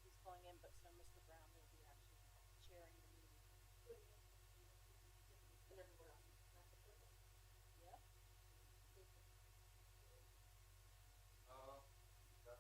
He's calling in, but so Mr. Brown will be actually chairing the meeting. And everyone else is not the person. Yep. Uh, that,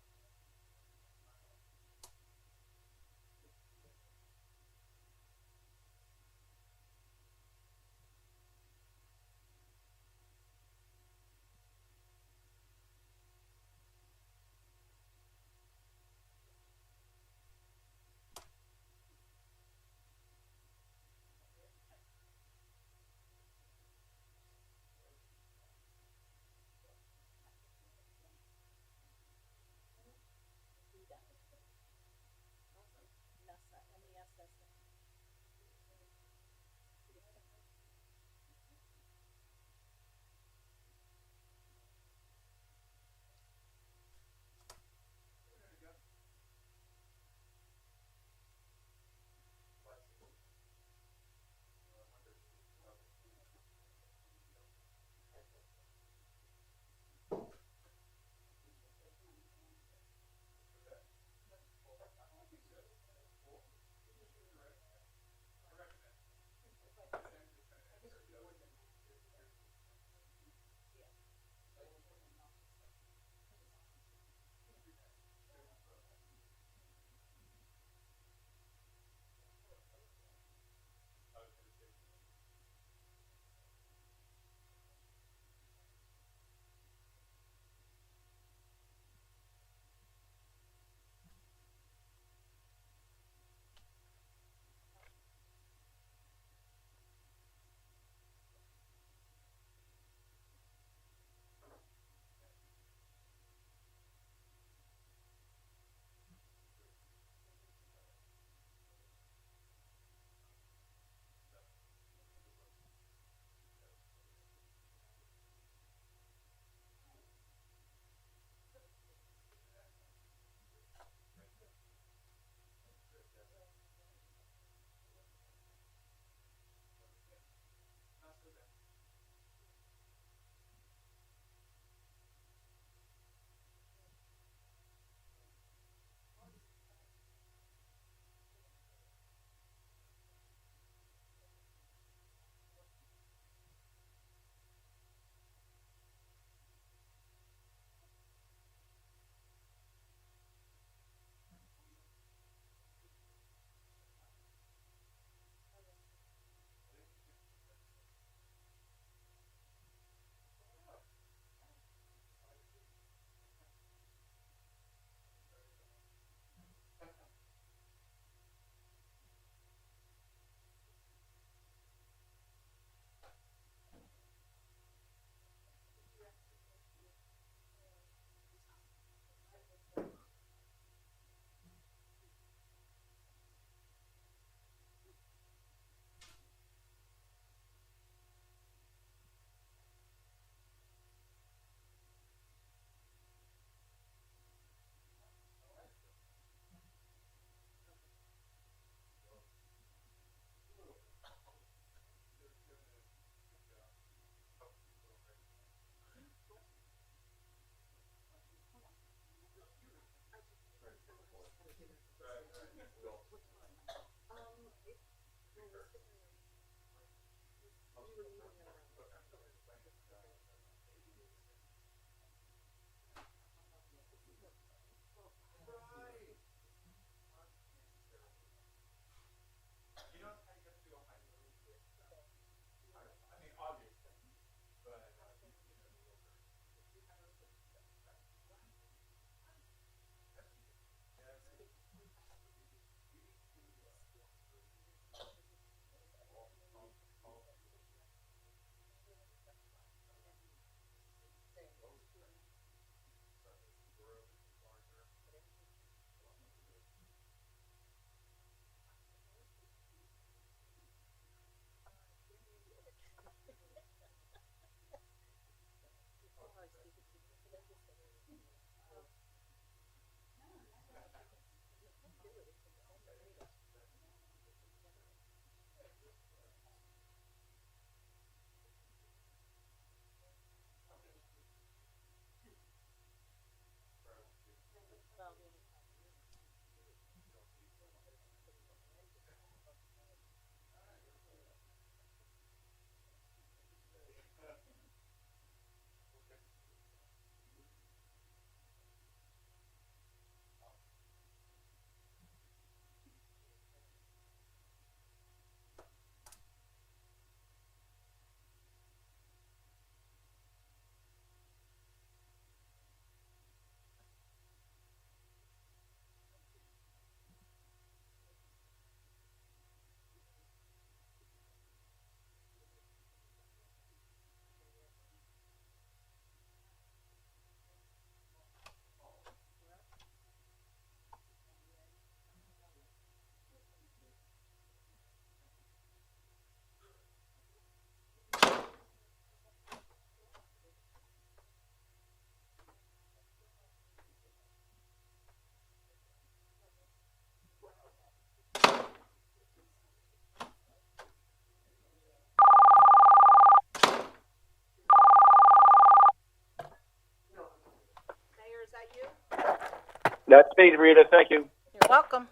That's me, Rita. Thank you. You're welcome.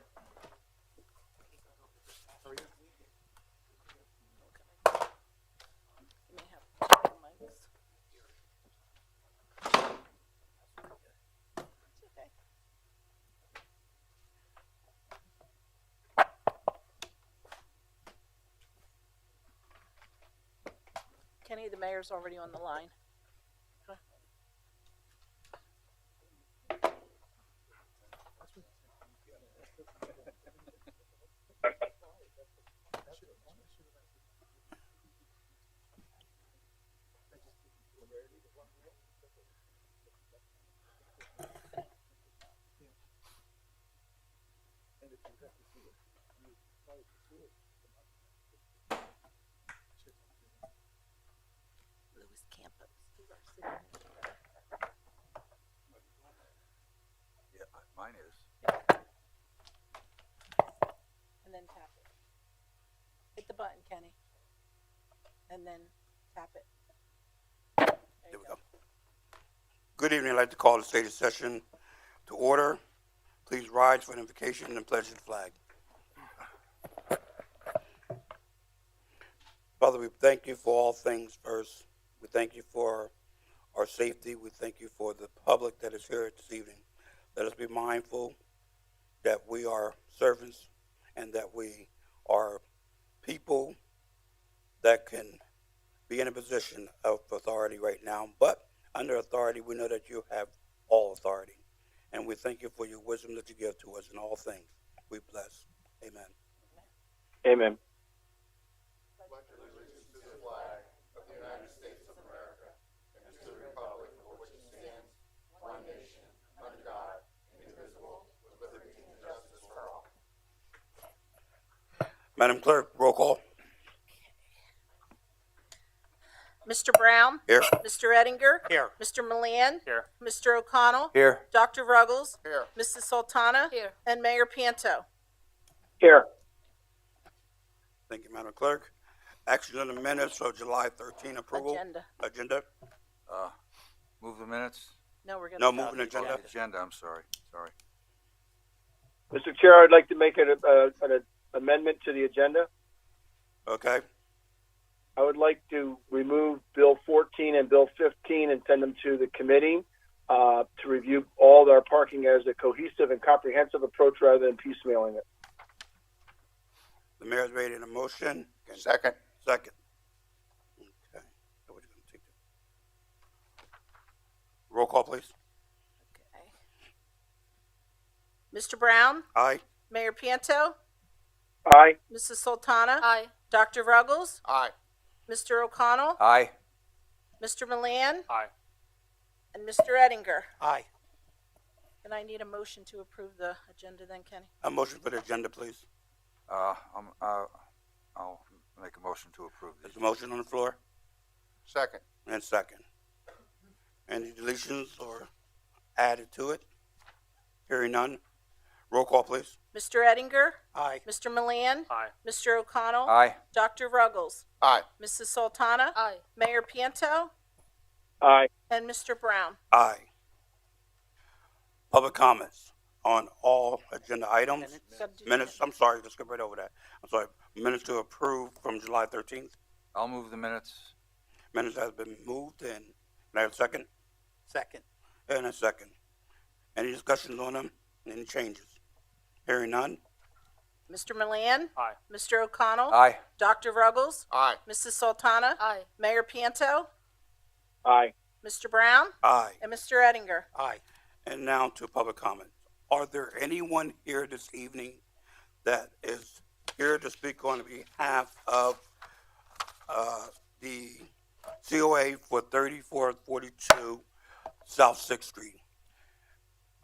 You may have two mics. It's okay. Kenny, the mayor's already on the line. Huh? Lewis Campos. Yeah, mine is. And then tap it. Hit the button, Kenny. And then tap it. There There you we go. go. Good evening. I'd like to call the stated session to order. Please rise for an invocation and pledge the flag. Father, we thank you for all things first. We thank you for our safety. We thank you for the public that is here this evening. Let us be mindful that we are servants and that we are people that can be in a position of authority right now. But under authority, we know that you have all authority. And we thank you for your wisdom that you give to us in all things. We bless. Amen. Amen. Madam Clerk, roll call. Mr. Brown? Here. Mr. Ettinger? Here. Mr. Milan? Here. Mr. O'Connell? Here. Dr. Ruggles? Here. Mrs. Sultana? Here. And Mayor Pianto. Here. Thank you, Madam Clerk. Action on the minutes of July 13 approval. Agenda. Move the minutes. No, we're gonna. No, vote. moving agenda. Agenda, I'm sorry. Mr. Chair, I'd like to make an amendment to the agenda. Okay. I would like to remove Bill 14 and Bill 15 and send them to the committee to review all our parking as a cohesive and comprehensive approach rather than piecemealing it. The mayor's made an motion. Second. Second. Okay. So we're gonna take the- Roll call, please. Okay. Mr. Brown? Aye. Mayor Pianto? Aye. Mrs. Sultana? Aye. Dr. Ruggles? Aye. Mr. O'Connell? Aye. Mr. Milan? Aye. And Mr. Ettinger. Aye. And I need a motion to approve the agenda then, Kenny. A motion for the agenda, please. I'll make a motion to approve There's this. a motion on the floor Second. and second. Any deletions or added to it? Hearing none. Roll call, please. Mr. Ettinger? Aye. Mr. Milan? Aye. Mr. O'Connell? Aye. Dr. Ruggles? Aye. Mrs. Sultana? Aye. Mayor Pianto? Aye. And Mr. Brown. Aye. Public comments on all agenda items. Minutes, I'm sorry, let's get right over that. I'm sorry. Minutes to approve from July 13th. I'll move the minutes. Minutes has been moved and can I have a second? Second. And a second. Any discussions on them? Any changes? Hearing none? Mr. Milan? Aye. Mr. O'Connell? Aye. Dr. Ruggles? Aye. Mrs. Sultana? Aye. Mayor Pianto? Aye. Mr. Brown? Aye. And Mr. Ettinger. Aye. And now to public comment. Are there anyone here this evening that is here to speak on behalf of the COA for 3442 South 6th Street?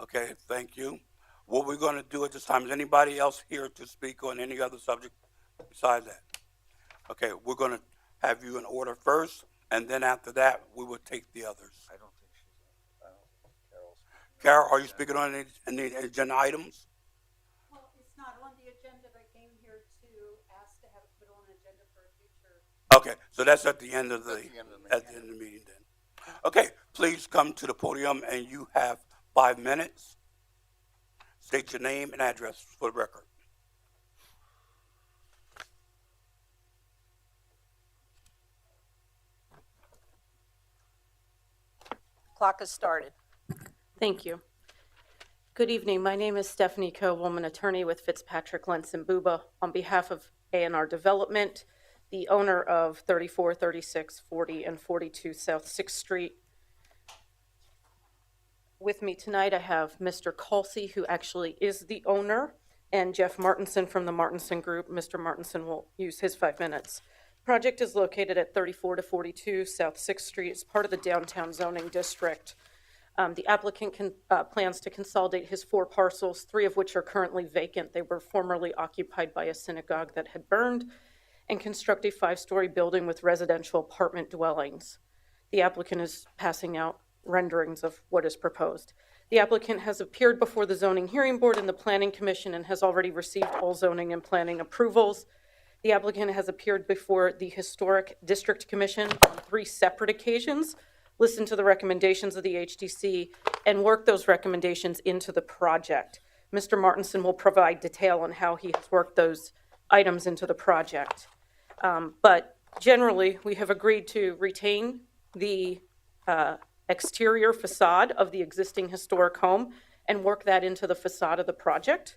Okay, thank you. What we're going to do at this time, is anybody else here to speak on any other subject besides that? Okay, we're going to have you in order first, and then after that, we will take the others. I don't think she's, I don't think Carol's. Carol, are you speaking on any agenda items? Well, it's not on the agenda, but I came here to ask to have it put on an agenda for a future. Okay, so that's at the end of the, at the end of the meeting then. Okay, please come to the podium and you have 5 minutes. State your name and address for the record. Clock has started. Thank you. Good evening. My name is Stephanie Coe. I'm an attorney with Fitzpatrick, Lentz & Buba on behalf of A&R Development, the owner of 34, 36, 40, and 42 South 6th Street. With me tonight, I have Mr. Colsey, who actually is the owner, and Jeff Martinson from the Martinson Group. Mr. Martinson will use his 5 minutes. Project is located at 34 to 42 South 6th Street. It's part of the downtown zoning district. The applicant plans to consolidate his 4 parcels, 3 of which are currently vacant. They were formerly occupied by a synagogue that had burned, and construct a 5-story building with residential apartment dwellings. The applicant is passing out renderings of what is proposed. The applicant has appeared before the Zoning Hearing Board and the Planning Commission and has already received all zoning and planning approvals. The applicant has appeared before the Historic District Commission on 3 separate occasions, listened to the recommendations of the HDC, and worked those recommendations into the project. Mr. Martinson will provide detail on how he has worked those items into the project. But generally, we have agreed to retain the exterior facade of the existing historic home and work that into the facade of the project.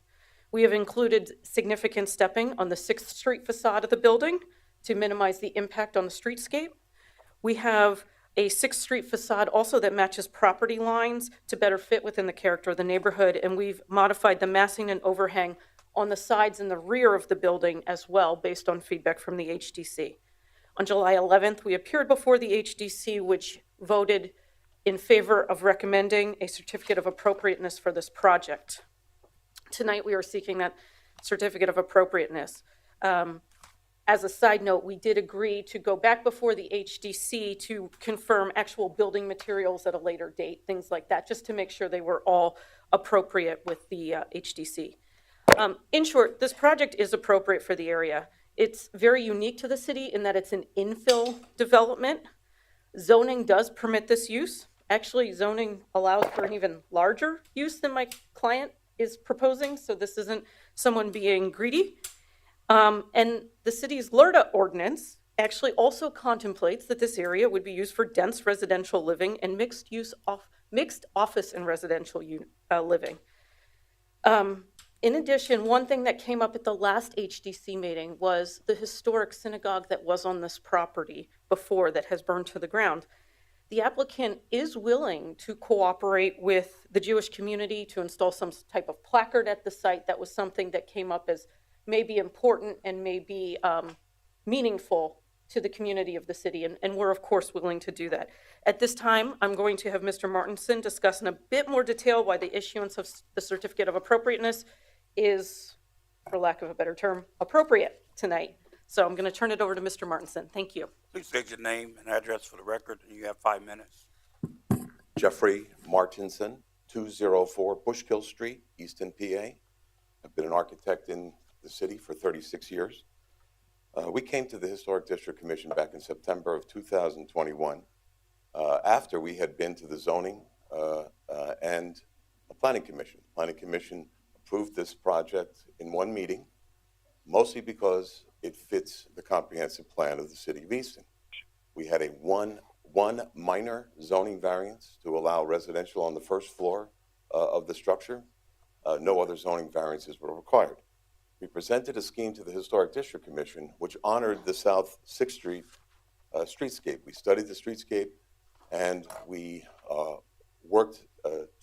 We have included significant stepping on the 6th Street facade of the building to minimize the impact on the streetscape. We have a 6th Street facade also that matches property lines to better fit within the character of the neighborhood, and we've modified the massing and overhang on the sides and the rear of the building as well, based on feedback from the HDC. On July 11th, we appeared before the HDC, which voted in favor of recommending a certificate of appropriateness for this project. Tonight, we are seeking that certificate of appropriateness. As a side note, we did agree to go back before the HDC to confirm actual building materials at a later date, things like that, just to make sure they were all appropriate with the HDC. In short, this project is appropriate for the area. It's very unique to the city in that it's an infill development. Zoning does permit this use. Actually, zoning allows for an even larger use than my client is proposing, so this isn't someone being greedy. And the city's LRTA ordinance actually also contemplates that this area would be used for dense residential living and mixed office and residential living. In addition, one thing that came up at the last HDC meeting was the historic synagogue that was on this property before that has burned to the ground. The applicant is willing to cooperate with the Jewish community to install some type of placard at the site. That was something that came up as maybe important and maybe meaningful to the community of the city, and we're of course willing to do that. At this time, I'm going to have Mr. Martinson discuss in a bit more detail why the issuance of the certificate of appropriateness is, for lack of a better term, appropriate tonight. So I'm going to turn it over to Mr. Martinson. Thank you. Please state your name and address for the record, and you have 5 minutes. Jeffrey Martinson, 204 Bushkill Street, Easton, PA. I've been an architect in the city for 36 years. We came to the Historic District Commission back in September of 2021 after we had been to the Zoning and the Planning Commission. The Planning Commission approved this project in one meeting, mostly because it fits the comprehensive plan of the city of Easton. We had a one minor zoning variance to allow residential on the first floor of the structure. No other zoning variances were required. We presented a scheme to the Historic District Commission, which honored the South 6th Street streetscape. We studied the streetscape, and we worked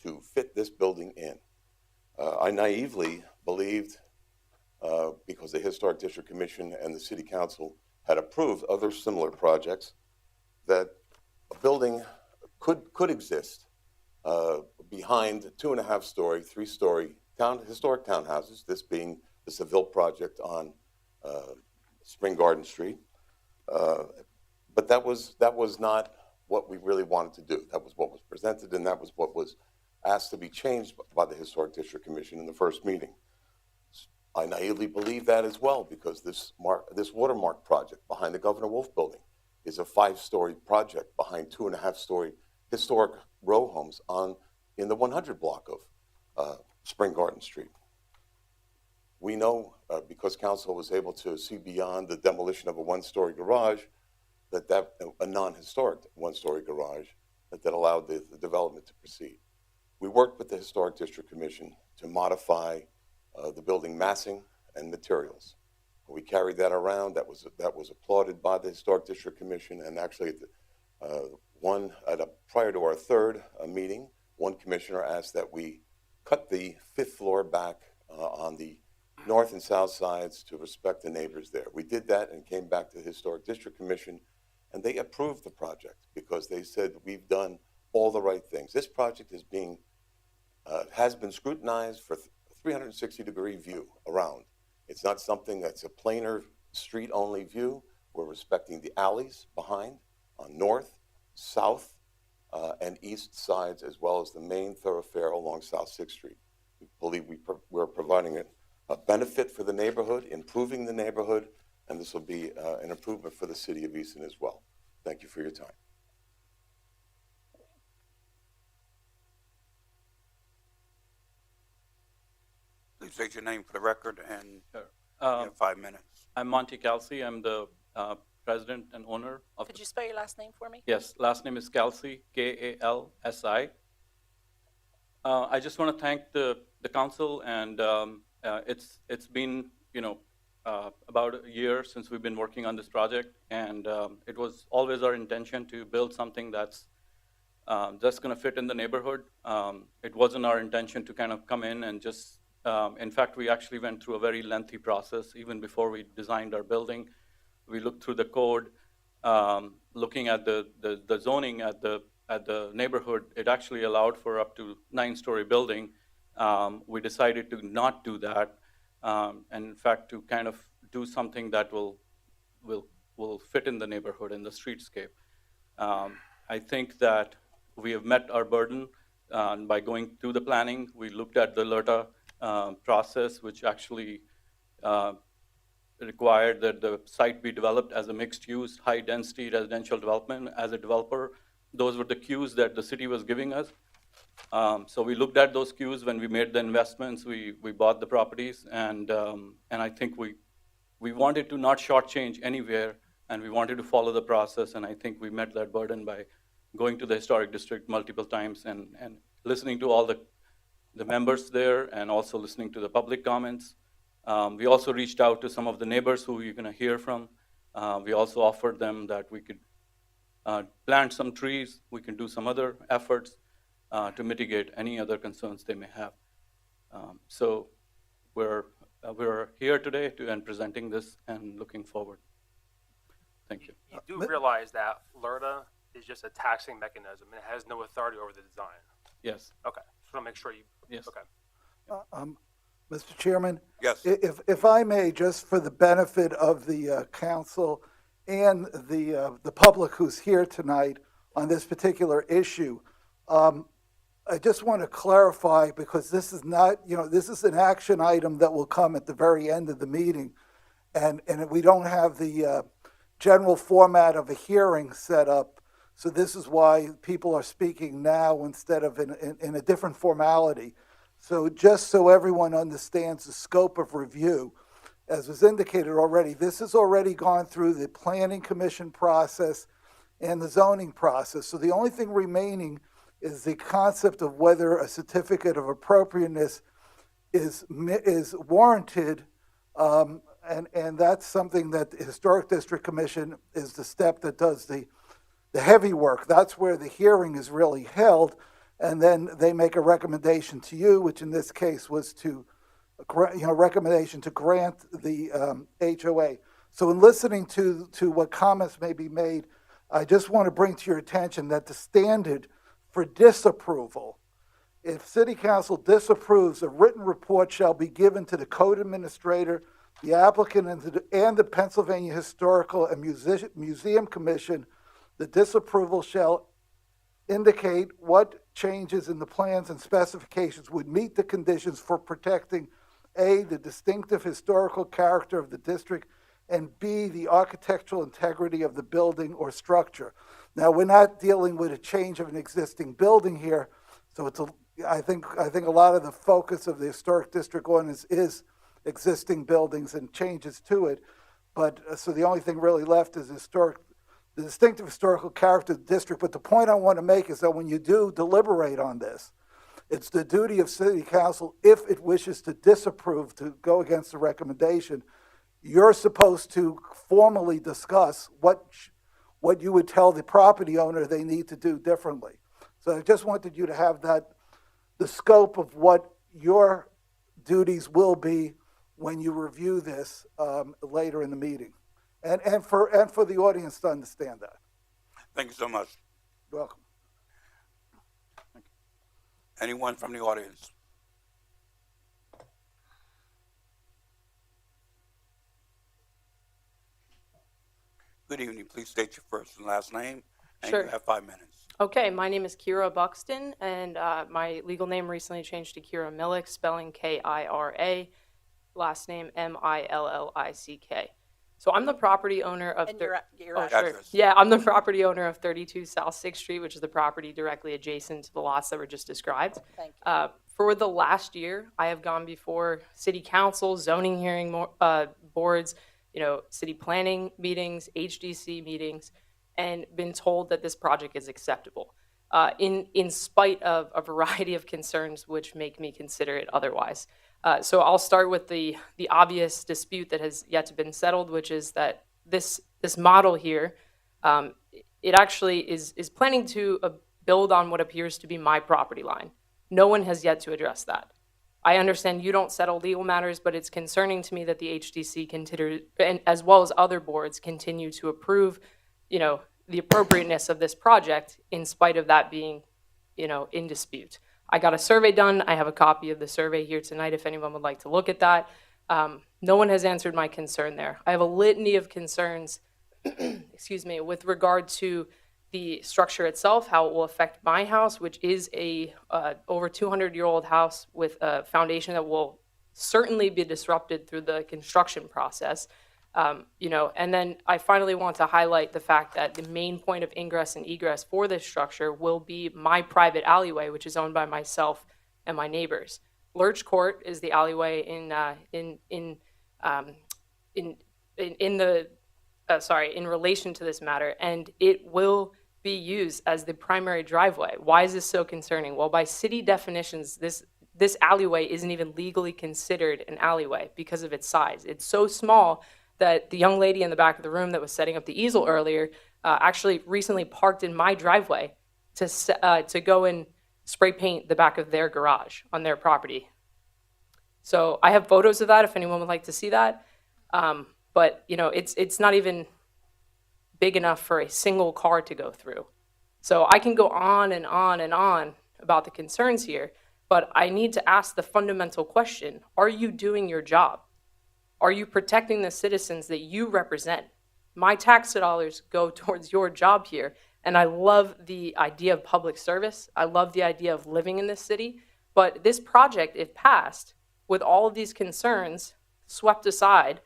to fit this building in. I naively believed, because the Historic District Commission and the City Council had approved other similar projects, that a building could exist behind 2.5-story, 3-story historic townhouses, this being the Seville project on Spring Garden Street. But that was not what we really wanted to do. That was what was presented, and that was what was asked to be changed by the Historic District Commission in the first meeting. I naively believe that as well, because this watermark project behind the Governor Wolf building is a 5-story project behind 2.5-story historic row homes in the 100 block of Spring Garden Street. We know, because council was able to see beyond the demolition of a one-story garage, that a non-historic one-story garage, that allowed the development to proceed. We worked with the Historic District Commission to modify the building massing and materials. We carried that around. That was applauded by the Historic District Commission, and actually, prior to our third meeting, one commissioner asked that we cut the fifth floor back on the north and south sides to respect the neighbors there. We did that and came back to the Historic District Commission, and they approved the project because they said we've done all the right things. This project is has been scrutinized for 360-degree view around. It's not something that's a planar street-only view. We're respecting the alleys behind on north, south, and east sides, as well as the main thoroughfare along South 6th Street. We believe we're providing a benefit for the neighborhood, improving the neighborhood, and this will be an improvement for the city of Easton as well. Thank you for your time. Please state your name for the record, and Sure. you have 5 minutes. I'm Monty Kelsey. I'm the president and owner of. Could you spell your last name for me? Yes, last name is Kelsey, Kalsi. I just want to thank the council, and it's been about a year since we've been working on this project, and it was always our intention to build something that's just going to fit in the neighborhood. It wasn't our intention to kind of come in and just. In fact, we actually went through a very lengthy process even before we designed our building. We looked through the code, looking at the zoning at the neighborhood. It actually allowed for up to 9-story building. We decided to not do that, and in fact to kind of do something that will fit in the neighborhood, in the streetscape. I think that we have met our burden by going through the planning. We looked at the LERTA process, which actually required that the site be developed as a mixed-use, high-density residential development. As a developer, those were the cues that the city was giving us. So we looked at those cues when we made the investments. We bought the properties, and I think we wanted to not shortchange anywhere, and we wanted to follow the process. And I think we met that burden by going to the historic district multiple times and listening to all the members there, and also listening to the public comments. We also reached out to some of the neighbors who you're going to hear from. We also offered them that we could plant some trees. We can do some other efforts to mitigate any other concerns they may have. So we're here today and presenting this and looking forward. Thank you. You do realize that LERTA is just a taxing mechanism and it has no authority over the design. Yes. Okay, just want to make sure you. Yes. Okay. Mr. Chairman? Yes. If I may, just for the benefit of the council and the public who's here tonight on this particular issue, I just want to clarify, because this is not, this is an action item that will come at the very end of the meeting, and we don't have the general format of a hearing set up, so this is why people are speaking now instead of in a different formality. So just so everyone understands the scope of review, as was indicated already, this has already gone through the Planning Commission process and the zoning process. So the only thing remaining is the concept of whether a certificate of appropriateness is warranted, and that's something that the Historic District Commission is the step that does the heavy work. That's where the hearing is really held, and then they make a recommendation to you, which in this case was to, recommendation to grant the HOA. So in listening to what comments may be made, I just want to bring to your attention that the standard for disapproval, if City Council disapproves, a written report shall be given to the code administrator, the applicant, and the Pennsylvania Historical and Museum Commission. The disapproval shall indicate what changes in the plans and specifications would meet the conditions for protecting A, the distinctive historical character of the district, and B, the architectural integrity of the building or structure. Now, we're not dealing with a change of an existing building here, so it's I think a lot of the focus of the historic district ordinance is existing buildings and changes to it. But so the only thing really left is the distinctive historical character of the district. But the point I want to make is that when you do deliberate on this, it's the duty of city council, if it wishes to disapprove, to go against the recommendation, you're supposed to formally discuss what you would tell the property owner they need to do differently. So I just wanted you to have the scope of what your duties will be when you review this later in the meeting, and for the audience to understand that. Thank you so much. You're welcome. Anyone from the audience? Good evening. Please state your first and last name, and Sure. you have 5 minutes. Okay, my name is Kira Buxton, and my legal name recently changed to Kira Millick, spelling Kira, last name Millick. So I'm the property owner of. And your Oh, address. sure. Address. Yeah, I'm the property owner of 32 South 6th Street, which is the property directly adjacent to the lots that were just described. Thank you. For the last year, I have gone before city council, zoning hearing boards, city planning meetings, HDC meetings, and been told that this project is acceptable, in spite of a variety of concerns which make me consider it otherwise. So I'll start with the obvious dispute that has yet to been settled, which is that this model here, it actually is planning to build on what appears to be my property line. No one has yet to address that. I understand you don't settle legal matters, but it's concerning to me that the HDC continue, and as well as other boards, continue to approve, the appropriateness of this project in spite of that being, in dispute. I got a survey done. I have a copy of the survey here tonight if anyone would like to look at that. No one has answered my concern there. I have a litany of concerns, excuse me, with regard to the structure itself, how it will affect my house, which is a over 200-year-old house with a foundation that will certainly be disrupted through the construction process. And then I finally want to highlight the fact that the main point of ingress and egress for this structure will be my private alleyway, which is owned by myself and my neighbors. Lurch Court is the alleyway in relation to this matter, and it will be used as the primary driveway. Why is this so concerning? Well, by city definitions, this alleyway isn't even legally considered an alleyway because of its size. It's so small that the young lady in the back of the room that was setting up the easel earlier actually recently parked in my driveway to go and spray paint the back of their garage on their property. So I have photos of that if anyone would like to see that. But it's not even big enough for a single car to go through. So I can go on and on and on about the concerns here, but I need to ask the fundamental question: are you doing your job? Are you protecting the citizens that you represent? My tax dollars go towards your job here, and I love the idea of public service. I love the idea of living in this city, but this project, if passed, with all of these concerns swept aside,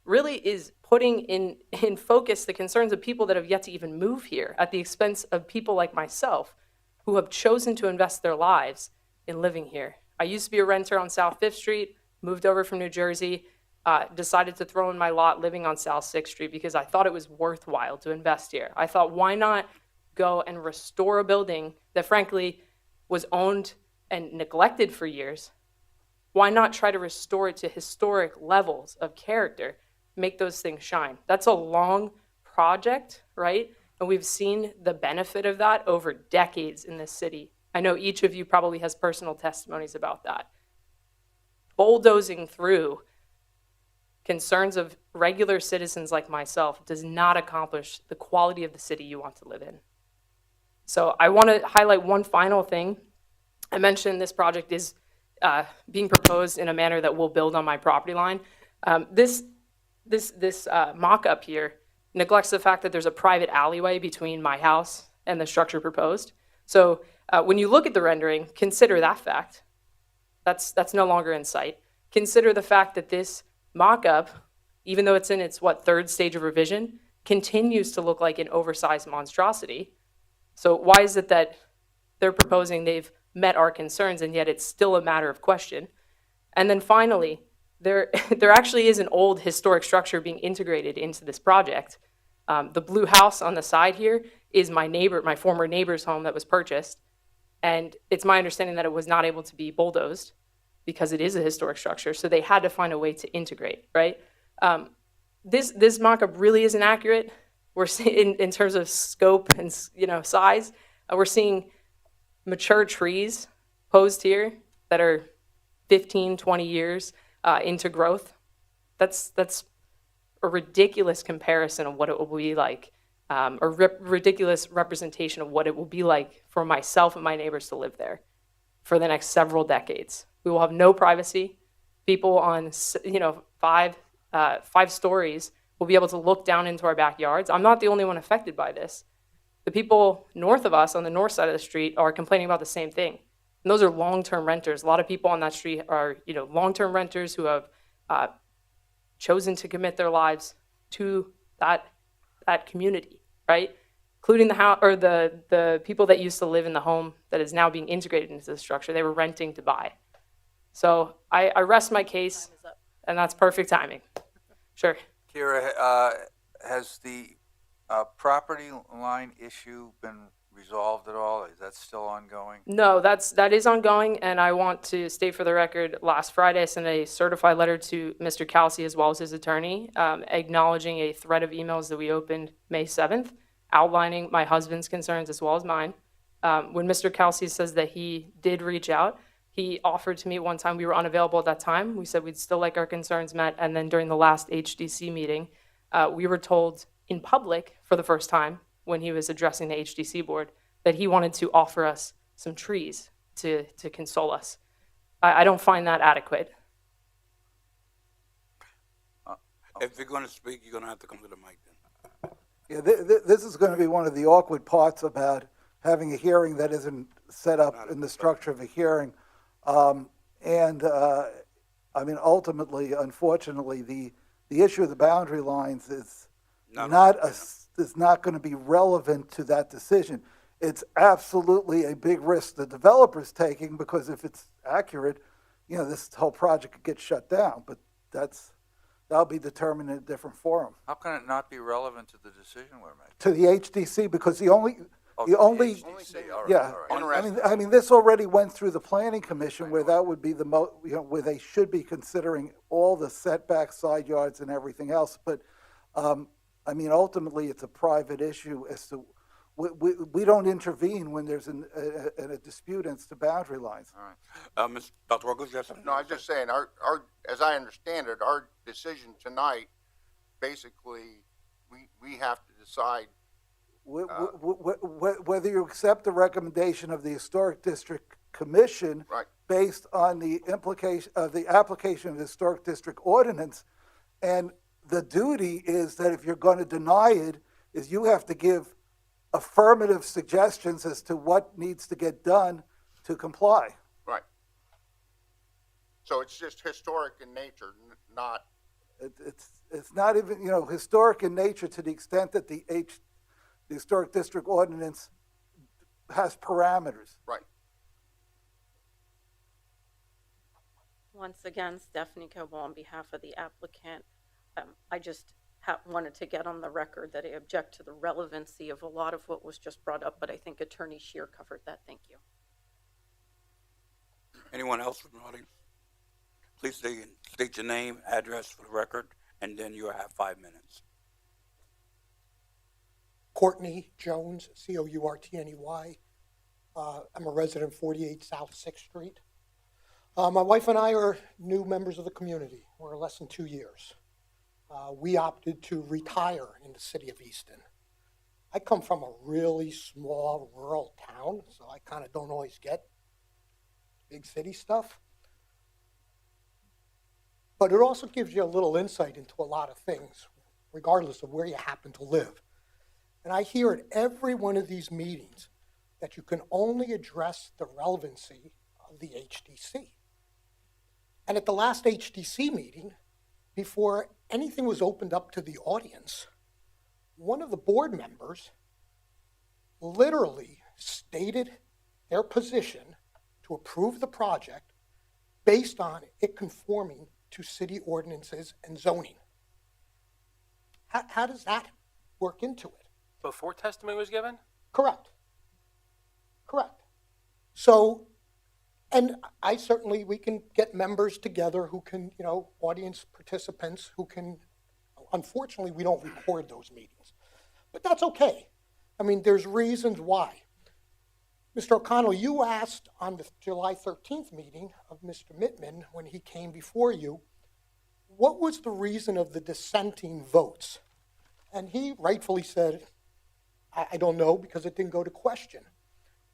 really is putting in focus the concerns of people that have yet to even move here at the expense of people like myself who have chosen to invest their lives in living here. I used to be a renter on South 5th Street, moved over from New Jersey, decided to throw in my lot living on South 6th Street because I thought it was worthwhile to invest here. I thought, why not go and restore a building that frankly was owned and neglected for years? Why not try to restore it to historic levels of character, make those things shine? That's a long project, right? And we've seen the benefit of that over decades in this city. I know each of you probably has personal testimonies about that. Bulldozing through concerns of regular citizens like myself does not accomplish the quality of the city you want to live in. So I want to highlight one final thing. I mentioned this project is being proposed in a manner that will build on my property line. This mock-up here neglects the fact that there's a private alleyway between my house and the structure proposed. So when you look at the rendering, consider that fact. That's no longer in sight. Consider the fact that this mock-up, even though it's in its, third stage of revision, continues to look like an oversized monstrosity. So why is it that they're proposing they've met our concerns, and yet it's still a matter of question. And then finally, there actually is an old historic structure being integrated into this project. The blue house on the side here is my former neighbor's home that was purchased. And it's my understanding that it was not able to be bulldozed because it is a historic structure. So they had to find a way to integrate, right? This mock-up really isn't accurate. We're seeing, in terms of scope and size, we're seeing mature trees posed here that are 15, 20 years into growth. That's a ridiculous comparison of what it will be like, ridiculous representation of what it will be like for myself and my neighbors to live there for the next several decades. We will have no privacy. People on, five stories will be able to look down into our backyards. I'm not the only one affected by this. The people north of us on the north side of the street are complaining about the same thing. And those are long-term renters. A lot of people on that street are, long-term renters who have chosen to commit their lives to that community, right? Including the people that used to live in the home that is now being integrated into the structure. They were renting to buy. So I rest my case, and that's perfect timing. Sure. Kira, has the property line issue been resolved at all? Is that still ongoing? No, that is ongoing, and I want to state for the record, last Friday I sent a certified letter to Mr. Kelsey as well as his attorney, acknowledging a thread of emails that we opened May 7th, outlining my husband's concerns as well as mine. When Mr. Kelsey says that he did reach out, he offered to meet one time. We were unavailable at that time. We said we'd still like our concerns met, and then during the last HDC meeting, we were told in public for the first time when he was addressing the HDC board that he wanted to offer us some trees to console us. I don't find that adequate. If you're going to speak, you're going to have to come to the mic then. Yeah, this is going to be one of the awkward parts about having a hearing that isn't set up in the structure of a hearing. Ultimately, unfortunately, the issue of the boundary lines is not going to be relevant to that decision. It's absolutely a big risk the developer's taking, because if it's accurate, this whole project could get shut down. But that'll be determined in a different forum. How can it not be relevant to the decision we're making? To the HDC, because the only HDC, all right, yeah. all right. I mean, this already went through the planning commission, where that would be the where they should be considering all the setback, side yards, and everything else. But ultimately, it's a private issue as to. We don't intervene when there's a dispute as to boundary lines. All right. Dr. Ruggles, yes? No, I'm just saying, our, as I understand it, our decision tonight, basically, we have to decide. Whether you accept the recommendation of the Historic District Commission, right, based on the application of the Historic District Ordinance, and the duty is that if you're going to deny it, is you have to give affirmative suggestions as to what needs to get done to comply. Right. So it's just historic in nature, not. It's not even historic in nature to the extent that the Historic District Ordinance has parameters. Right. Once again, Stephanie Coble on behalf of the applicant. I just wanted to get on the record that I object to the relevancy of a lot of what was just brought up, but I think Attorney Scheer covered that. Thank you. Anyone else from the audience? Please state your name, address for the record, and then you'll have 5 minutes. Courtney Jones, Courtney. I'm a resident, 48 South 6th Street. My wife and I are new members of the community. We're less than 2 years. We opted to retire in the city of Easton. I come from a really small rural town, so I kind of don't always get big city stuff. But it also gives you a little insight into a lot of things, regardless of where you happen to live. And I hear at every one of these meetings that you can only address the relevancy of the HDC. And at the last HDC meeting, before anything was opened up to the audience, one of the board members literally stated their position to approve the project based on it conforming to city ordinances and zoning. How does that work into it? Before testimony was given? Correct. Correct. So, and I certainly, we can get members together who can, audience participants who can, unfortunately, we don't record those meetings. But that's okay. I mean, there's reasons why. Mr. O'Connell, you asked on the July 13th meeting of Mr. Mittman, when he came before you, what was the reason of the dissenting votes? And he rightfully said, I don't know, because it didn't go to question.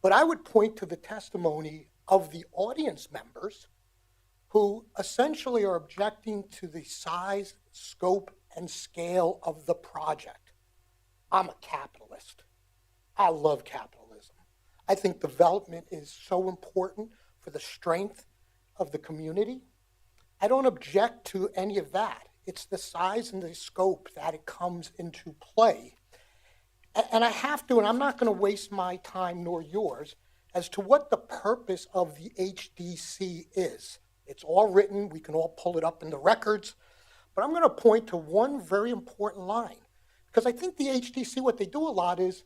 But I would point to the testimony of the audience members who essentially are objecting to the size, scope, and scale of the project. I'm a capitalist. I love capitalism. I think development is so important for the strength of the community. I don't object to any of that. It's the size and the scope that it comes into play. And I have to, and I'm not going to waste my time nor yours, as to what the purpose of the HDC is. It's all written. We can all pull it up in the records. But I'm going to point to one very important line. Because I think the HDC, what they do a lot is,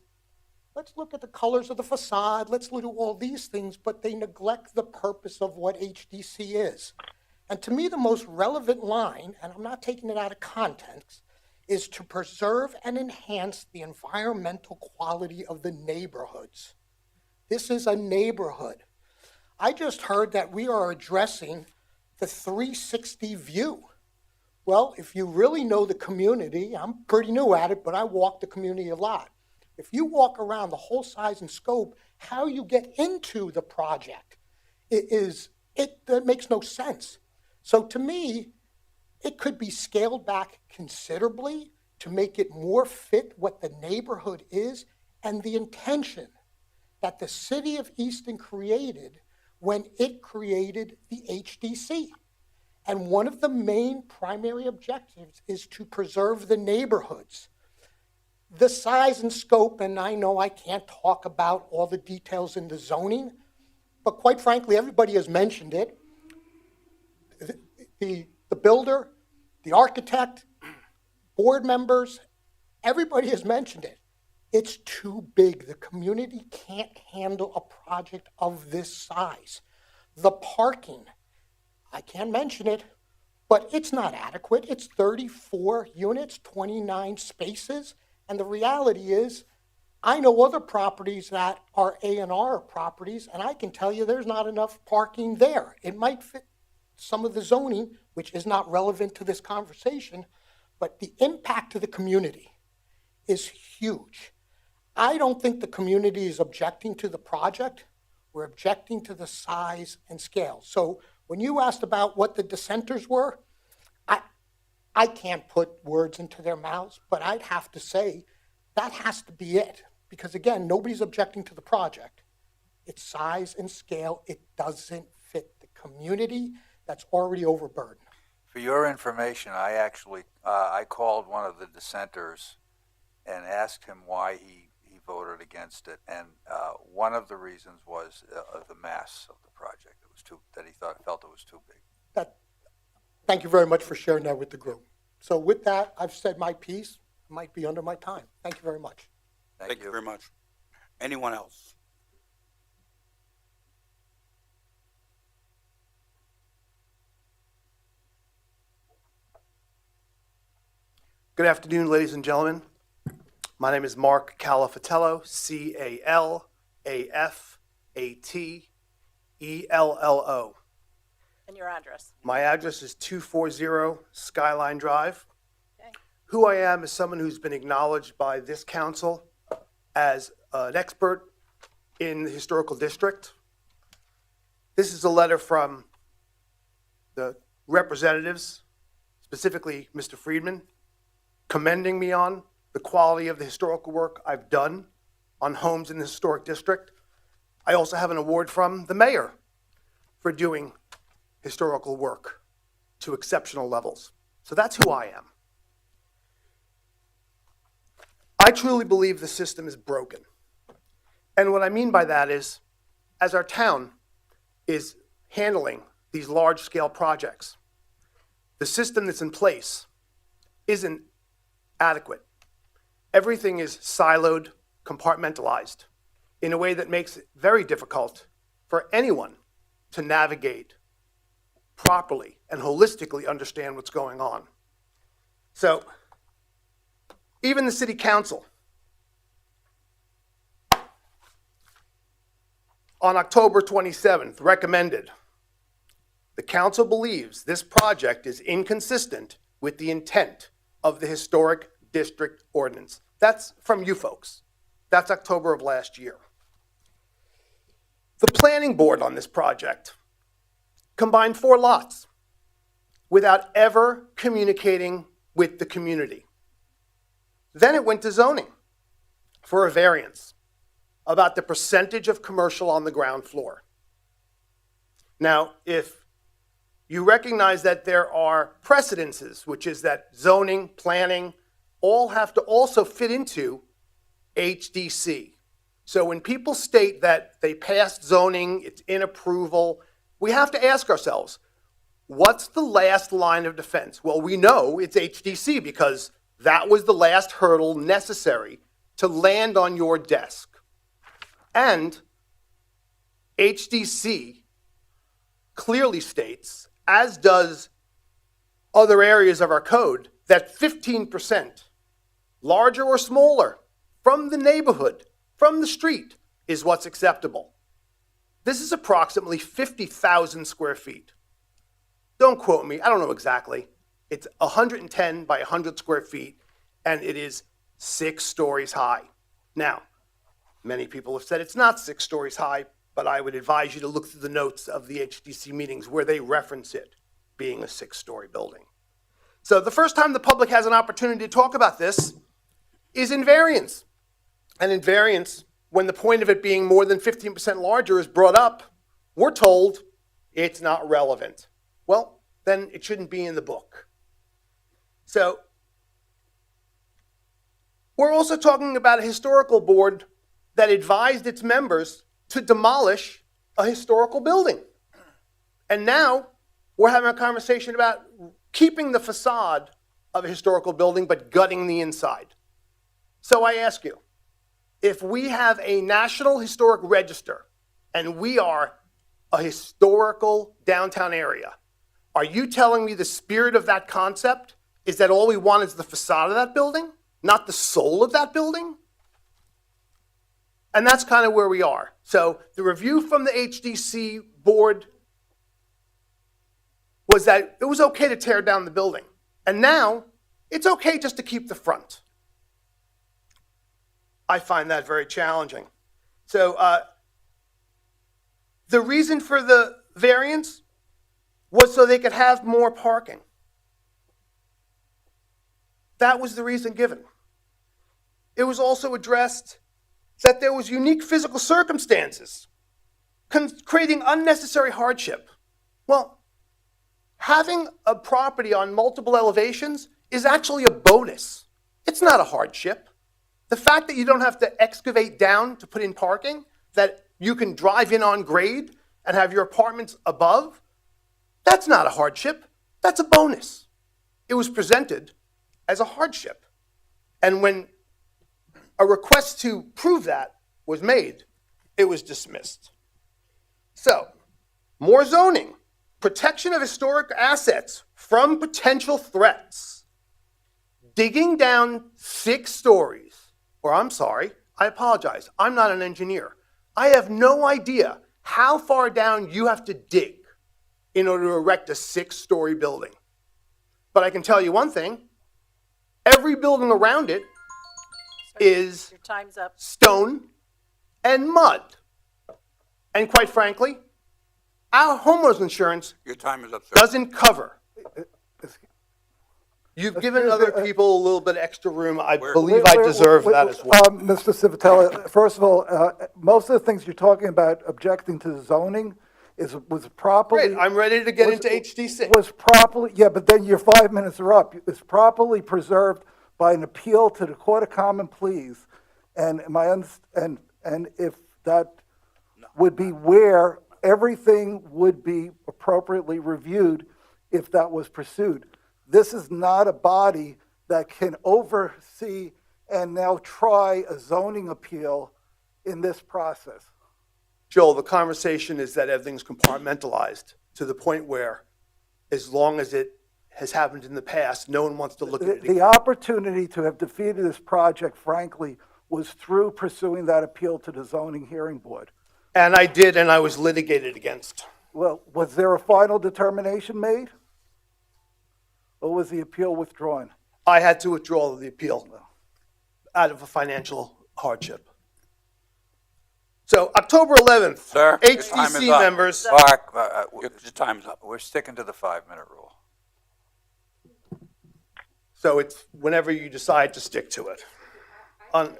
let's look at the colors of the facade, let's look at all these things, but they neglect the purpose of what HDC is. And to me, the most relevant line, and I'm not taking it out of context, is to preserve and enhance the environmental quality of the neighborhoods. This is a neighborhood. I just heard that we are addressing the 360 view. Well, if you really know the community, I'm pretty new at it, but I walk the community a lot. If you walk around the whole size and scope, how you get into the project, that makes no sense. So to me, it could be scaled back considerably to make it more fit what the neighborhood is and the intention that the city of Easton created when it created the HDC. And one of the main primary objectives is to preserve the neighborhoods. The size and scope, and I know I can't talk about all the details in the zoning, but quite frankly, everybody has mentioned it. The builder, the architect, board members, everybody has mentioned it. It's too big. The community can't handle a project of this size. The parking, I can't mention it, but it's not adequate. It's 34 units, 29 spaces. And the reality is, I know other properties that are A&R properties, and I can tell you there's not enough parking there. It might fit some of the zoning, which is not relevant to this conversation, but the impact to the community is huge. I don't think the community is objecting to the project. We're objecting to the size and scale. So when you asked about what the dissenters were, I can't put words into their mouths, but I'd have to say that has to be it. Because again, nobody's objecting to the project. Its size and scale, it doesn't fit the community that's already overburdened. For your information, I actually, I called one of the dissenters and asked him why he voted against it. And one of the reasons was the mass of the project. It was that he felt it was too big. Thank you very much for sharing that with the group. So with that, I've said my piece. I might be under my time. Thank you very much. Thank you very much. Anyone else? Good afternoon, ladies and gentlemen. My name is Mark Calafatello, Calafatello. And your address? My address is 240 Skyline Drive. Okay. Who I am is someone who's been acknowledged by this council as an expert in the historical district. This is a letter from the representatives, specifically Mr. Friedman, commending me on the quality of the historical work I've done on homes in the historic district. I also have an award from the mayor for doing historical work to exceptional levels. So that's who I am. I truly believe the system is broken. And what I mean by that is, as our town is handling these large-scale projects. The system that's in place isn't adequate. Everything is siloed, compartmentalized in a way that makes it very difficult for anyone to navigate properly and holistically understand what's going on. So, even the city council, on October 27th, recommended, the council believes this project is inconsistent with the intent of the Historic District Ordinance. That's from you folks. That's October of last year. The planning board on this project combined 4 lots without ever communicating with the community. Then it went to zoning for a variance about the percentage of commercial on the ground floor. Now, if you recognize that there are precedences, which is that zoning, planning, all have to also fit into HDC. So when people state that they passed zoning, it's in approval, we have to ask ourselves, what's the last line of defense? Well, we know it's HDC because that was the last hurdle necessary to land on your desk. And HDC clearly states, as does other areas of our code, that 15%, larger or smaller, from the neighborhood, from the street, is what's acceptable. This is approximately 50,000 square feet. Don't quote me, I don't know exactly. It's 110 by 100 square feet, and it is 6 stories high. Now, many people have said it's not 6 stories high, but I would advise you to look through the notes of the HDC meetings where they reference it being a 6-story building. So the first time the public has an opportunity to talk about this is in variance. And in variance, when the point of it being more than 15% larger is brought up, we're told it's not relevant. Well, then it shouldn't be in the book. So we're also talking about a historical board that advised its members to demolish a historical building. And now we're having a conversation about keeping the facade of a historical building but gutting the inside. So I ask you, if we have a National Historic Register and we are a historical downtown area, are you telling me the spirit of that concept is that all we want is the facade of that building, not the soul of that building? And that's kind of where we are. So the review from the HDC board was that it was okay to tear down the building. And now it's okay just to keep the front. I find that very challenging. So the reason for the variance was so they could have more parking. That was the reason given. It was also addressed that there was unique physical circumstances creating unnecessary hardship. Well, having a property on multiple elevations is actually a bonus. It's not a hardship. The fact that you don't have to excavate down to put in parking, that you can drive in on grade and have your apartments above, that's not a hardship. That's a bonus. It was presented as a hardship. And when a request to prove that was made, it was dismissed. So, more zoning, protection of historic assets from potential threats, digging down 6 stories, or I'm sorry, I apologize, I'm not an engineer. I have no idea how far down you have to dig in order to erect a 6-story building. But I can tell you one thing, every building around it is Your time's up. stone and mud. And quite frankly, our homeowners insurance Your time is up, sir. doesn't cover. You've given other people a little bit extra room. I believe I deserve that as well. Mr. Civitella, first of all, most of the things you're talking about objecting to the zoning was properly. Great, I'm ready to get into HD6. Was properly, yeah, but then your 5 minutes are up. It's properly preserved by an appeal to the Court of Common Pleas, and if that would be where everything would be appropriately reviewed if that was pursued. This is not a body that can oversee and now try a zoning appeal in this process. Joel, the conversation is that everything's compartmentalized to the point where, as long as it has happened in the past, no one wants to look at it again. The opportunity to have defeated this project, frankly, was through pursuing that appeal to the zoning hearing board. And I did, and I was litigated against. Well, was there a final determination made? Or was the appeal withdrawn? I had to withdraw the appeal out of a financial hardship. So October 11th, Sir, your time is HTC up. members. Mark, Your time's up. we're sticking to the 5-minute rule. So it's whenever you decide to stick to it. Our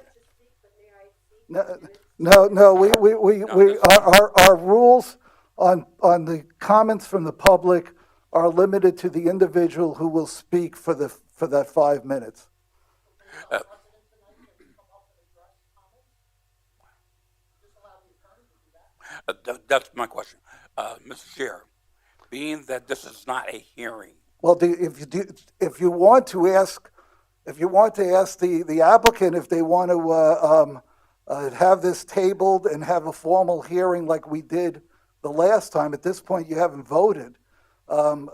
rules on the comments from the public are limited to the individual who will speak for that 5 minutes. That's my question. Mr. Chair, being that this is not a hearing, Well, if you want to ask the applicant if they want to have this tabled and have a formal hearing like we did the last time, at this point you haven't voted, then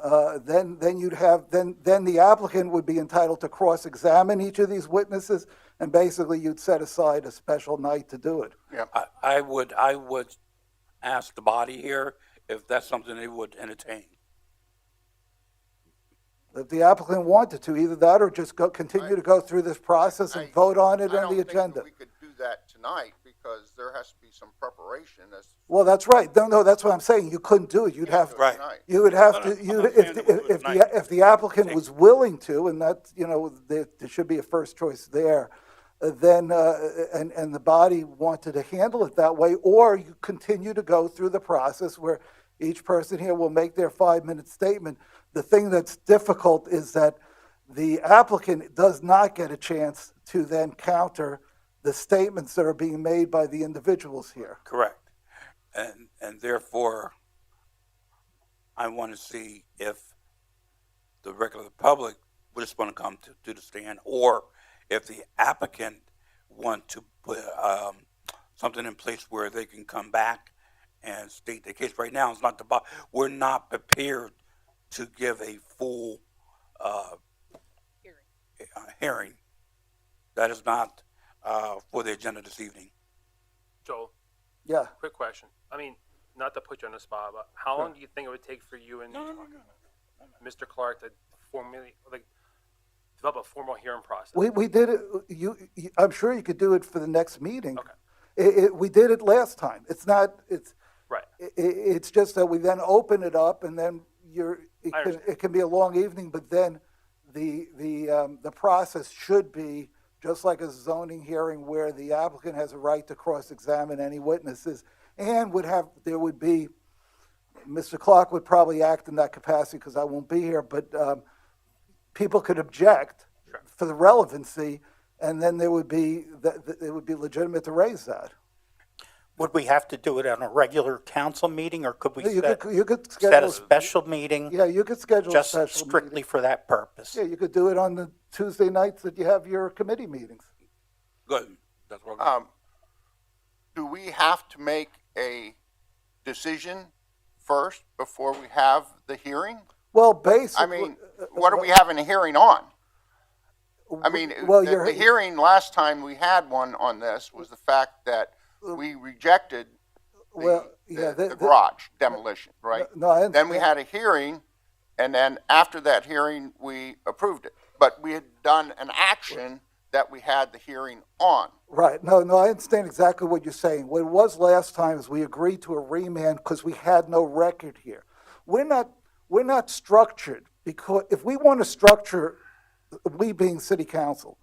the applicant would be entitled to cross-examine each of these witnesses, and basically you'd set aside a special night to do it. I would ask the body here if that's something they would entertain. If the applicant wanted to, either that or just continue to go through this process and vote on it on the agenda. We could do that tonight because there has to be some preparation as. Well, that's right. No, that's what I'm saying. You couldn't do it. You'd have, Right. you would have to, if the applicant was willing to, and that, there should be a first choice there, then, and the body wanted to handle it that way, or you continue to go through the process where each person here will make their 5-minute statement. The thing that's difficult is that the applicant does not get a chance to then counter the statements that are being made by the individuals here. Correct. And therefore, I want to see if the regular public would just want to come to the stand, or if the applicant want to put something in place where they can come back and state the case. Right now, it's not we're not prepared to give a full hearing. That is not for the agenda this evening. Joel, Yeah. quick question. I mean, not to put you on the spot, but how long do you think it would take for you and Mr. Clark to formally, develop a formal hearing process? We did it, I'm sure you could do it for the next meeting. Okay. We did it last time. Right. It's just that we then open it up, and then it can be a long evening, but then the process should be just like a zoning hearing where the applicant has a right to cross-examine any witnesses, and there would be, Mr. Clark would probably act in that capacity because I won't be here, but people could object for the relevancy, and then it would be legitimate to raise that. Would we have to do it on a regular council meeting, or could we You could set a special meeting? Yeah, you could schedule a special just strictly meeting. for that purpose. Yeah, you could do it on the Tuesday nights that you have your committee meetings. Good. That's what we're Do we have to make a decision first before we have the hearing? Well, basically. I mean, what are we having a hearing on? I mean, the hearing last time we had one on this was the fact that we rejected the garage demolition, right? No, then we had a hearing, and then after that hearing, we approved it. But we had done an action that we had the hearing on. Right. No, I understand exactly what you're saying. What it was last time is we agreed to a remand because we had no record here. We're not structured, because if we want to structure, we being city council,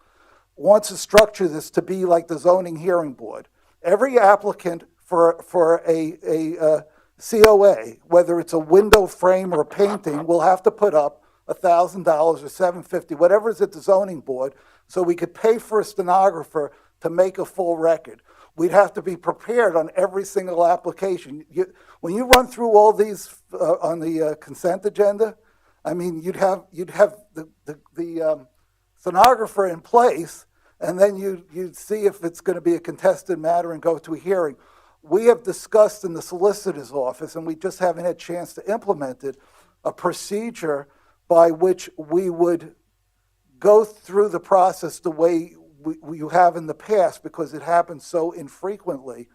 wants to structure this to be like the zoning hearing board. Every applicant for a COA, whether it's a window frame or a painting, will have to put up $1,000 or $750, whatever is at the zoning board, so we could pay for a stenographer to make a full record. we'd have to be prepared on every single application. When you run through all these on the consent agenda, I mean, you'd have the stenographer in place, and then you'd see if it's going to be a contested matter and go to a hearing. We have discussed in the solicitor's office, and we just haven't had a chance to implement it, a procedure by which we would go through the process the way you have in the past, because it happens so infrequently,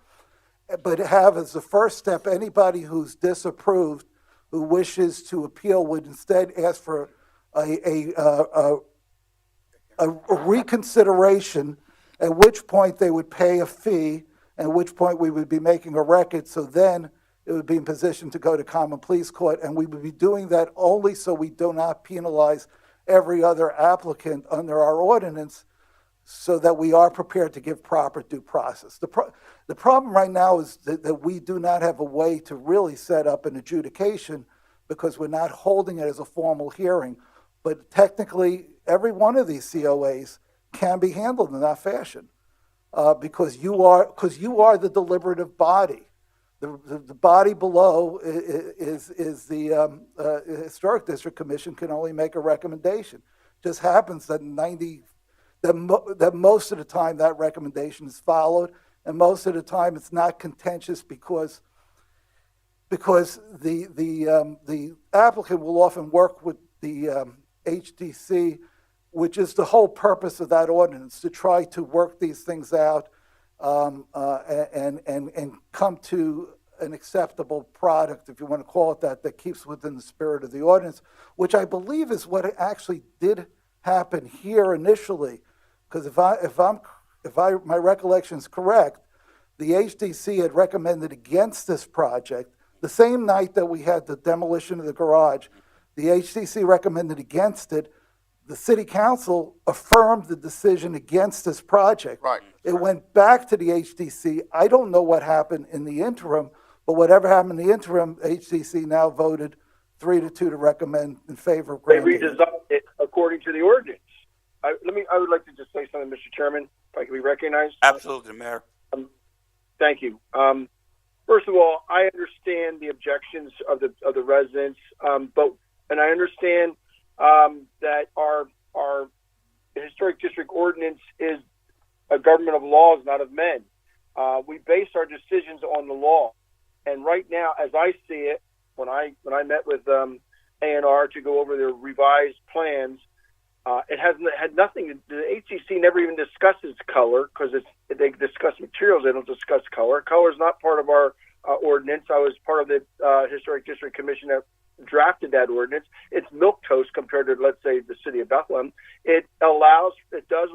but have as the first step anybody who's disapproved, who wishes to appeal, would instead ask for a reconsideration, at which point they would pay a fee, at which point we would be making a record, so then it would be in position to go to common pleas court, and we would be doing that only so we do not penalize every other applicant under our ordinance, so that we are prepared to give proper due process. The problem right now is that we do not have a way to really set up an adjudication, because we're not holding it as a formal hearing, but technically every one of these COAs can be handled in that fashion. Because you are the deliberative body. The body below is the Historic District Commission can only make a recommendation. Just happens that that most of the time that recommendation is followed, and most of the time it's not contentious because the applicant will often work with the HDC, which is the whole purpose of that ordinance, to try to work these things out and come to an acceptable product, if you want to call it that keeps within the spirit of the ordinance, which I believe is what actually did happen here initially. Because if my recollection is correct, the HDC had recommended against this project the same night that we had the demolition of the garage. The HDC recommended against it. The city council affirmed the decision against this project. Right. It went back to the HDC. I don't know what happened in the interim, but whatever happened in the interim, HDC now voted 3-2 to recommend in favor of They granting it. redesigned it according to the ordinance. I would like to just say something, Mr. Chairman, if I can be recognized. Absolutely, Mayor. Thank you. First of all, I understand the objections of the residents, and I understand that our historic district ordinance is a government of laws, not of men. We base our decisions on the law, and right now, as I see it, when I met with A&R to go over their revised plans, it had nothing. The HCC never even discusses color, because they discuss materials. They don't discuss color. Color is not part of our ordinance. I was part of the historic district commission that drafted that ordinance. It's milquetoast compared to, let's say, the city of Bethlehem. It does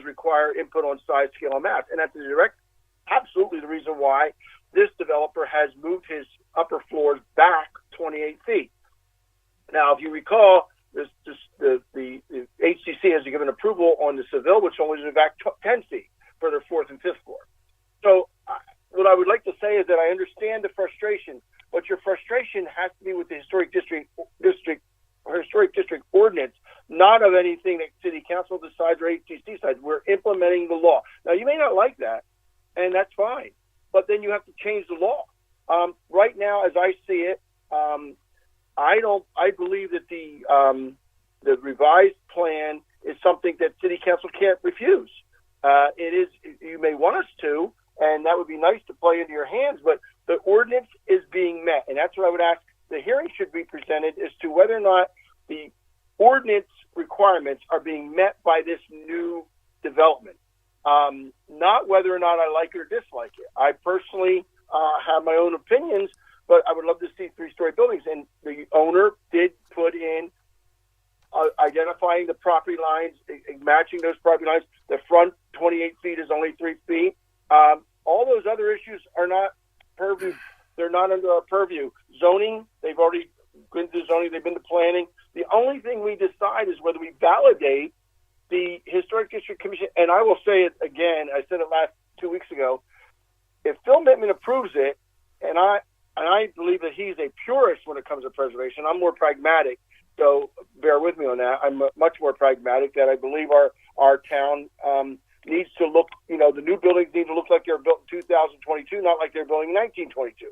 require input on size, scale, and mass, and that's absolutely the reason why this developer has moved his upper floors back 28 feet. Now, if you recall, the HCC has given approval on the Seville, which only is back 10 feet for their fourth and fifth floor. So what I would like to say is that I understand the frustration, but your frustration has to be with the historic district ordinance, not of anything that city council decides or HCC decides. We're implementing the law. Now, you may not like that, and that's fine, but then you have to change the law. Right now, as I see it, I believe that the revised plan is something that city council can't refuse. It is, you may want us to, and that would be nice to play into your hands, but the ordinance is being met, and that's what I would ask. The hearing should be presented as to whether or not the ordinance requirements are being met by this new development, not whether or not I like it or dislike it. I personally have my own opinions, but I would love to see 3-story buildings, and the owner did put in identifying the property lines, matching those property lines. The front 28 feet is only 3 feet. All those other issues are not purview. They're not under our purview. Zoning, they've already been to zoning, they've been to planning. The only thing we decide is whether we validate the Historic District Commission. And I will say it again, I said it 2 weeks ago, if Phil Mittman approves it, and I believe that he's a purist when it comes to preservation, I'm more pragmatic, so bear with me on that. I'm much more pragmatic, that I believe our town needs to look, the new buildings need to look like they were built in 2022, not like they were built in 1922.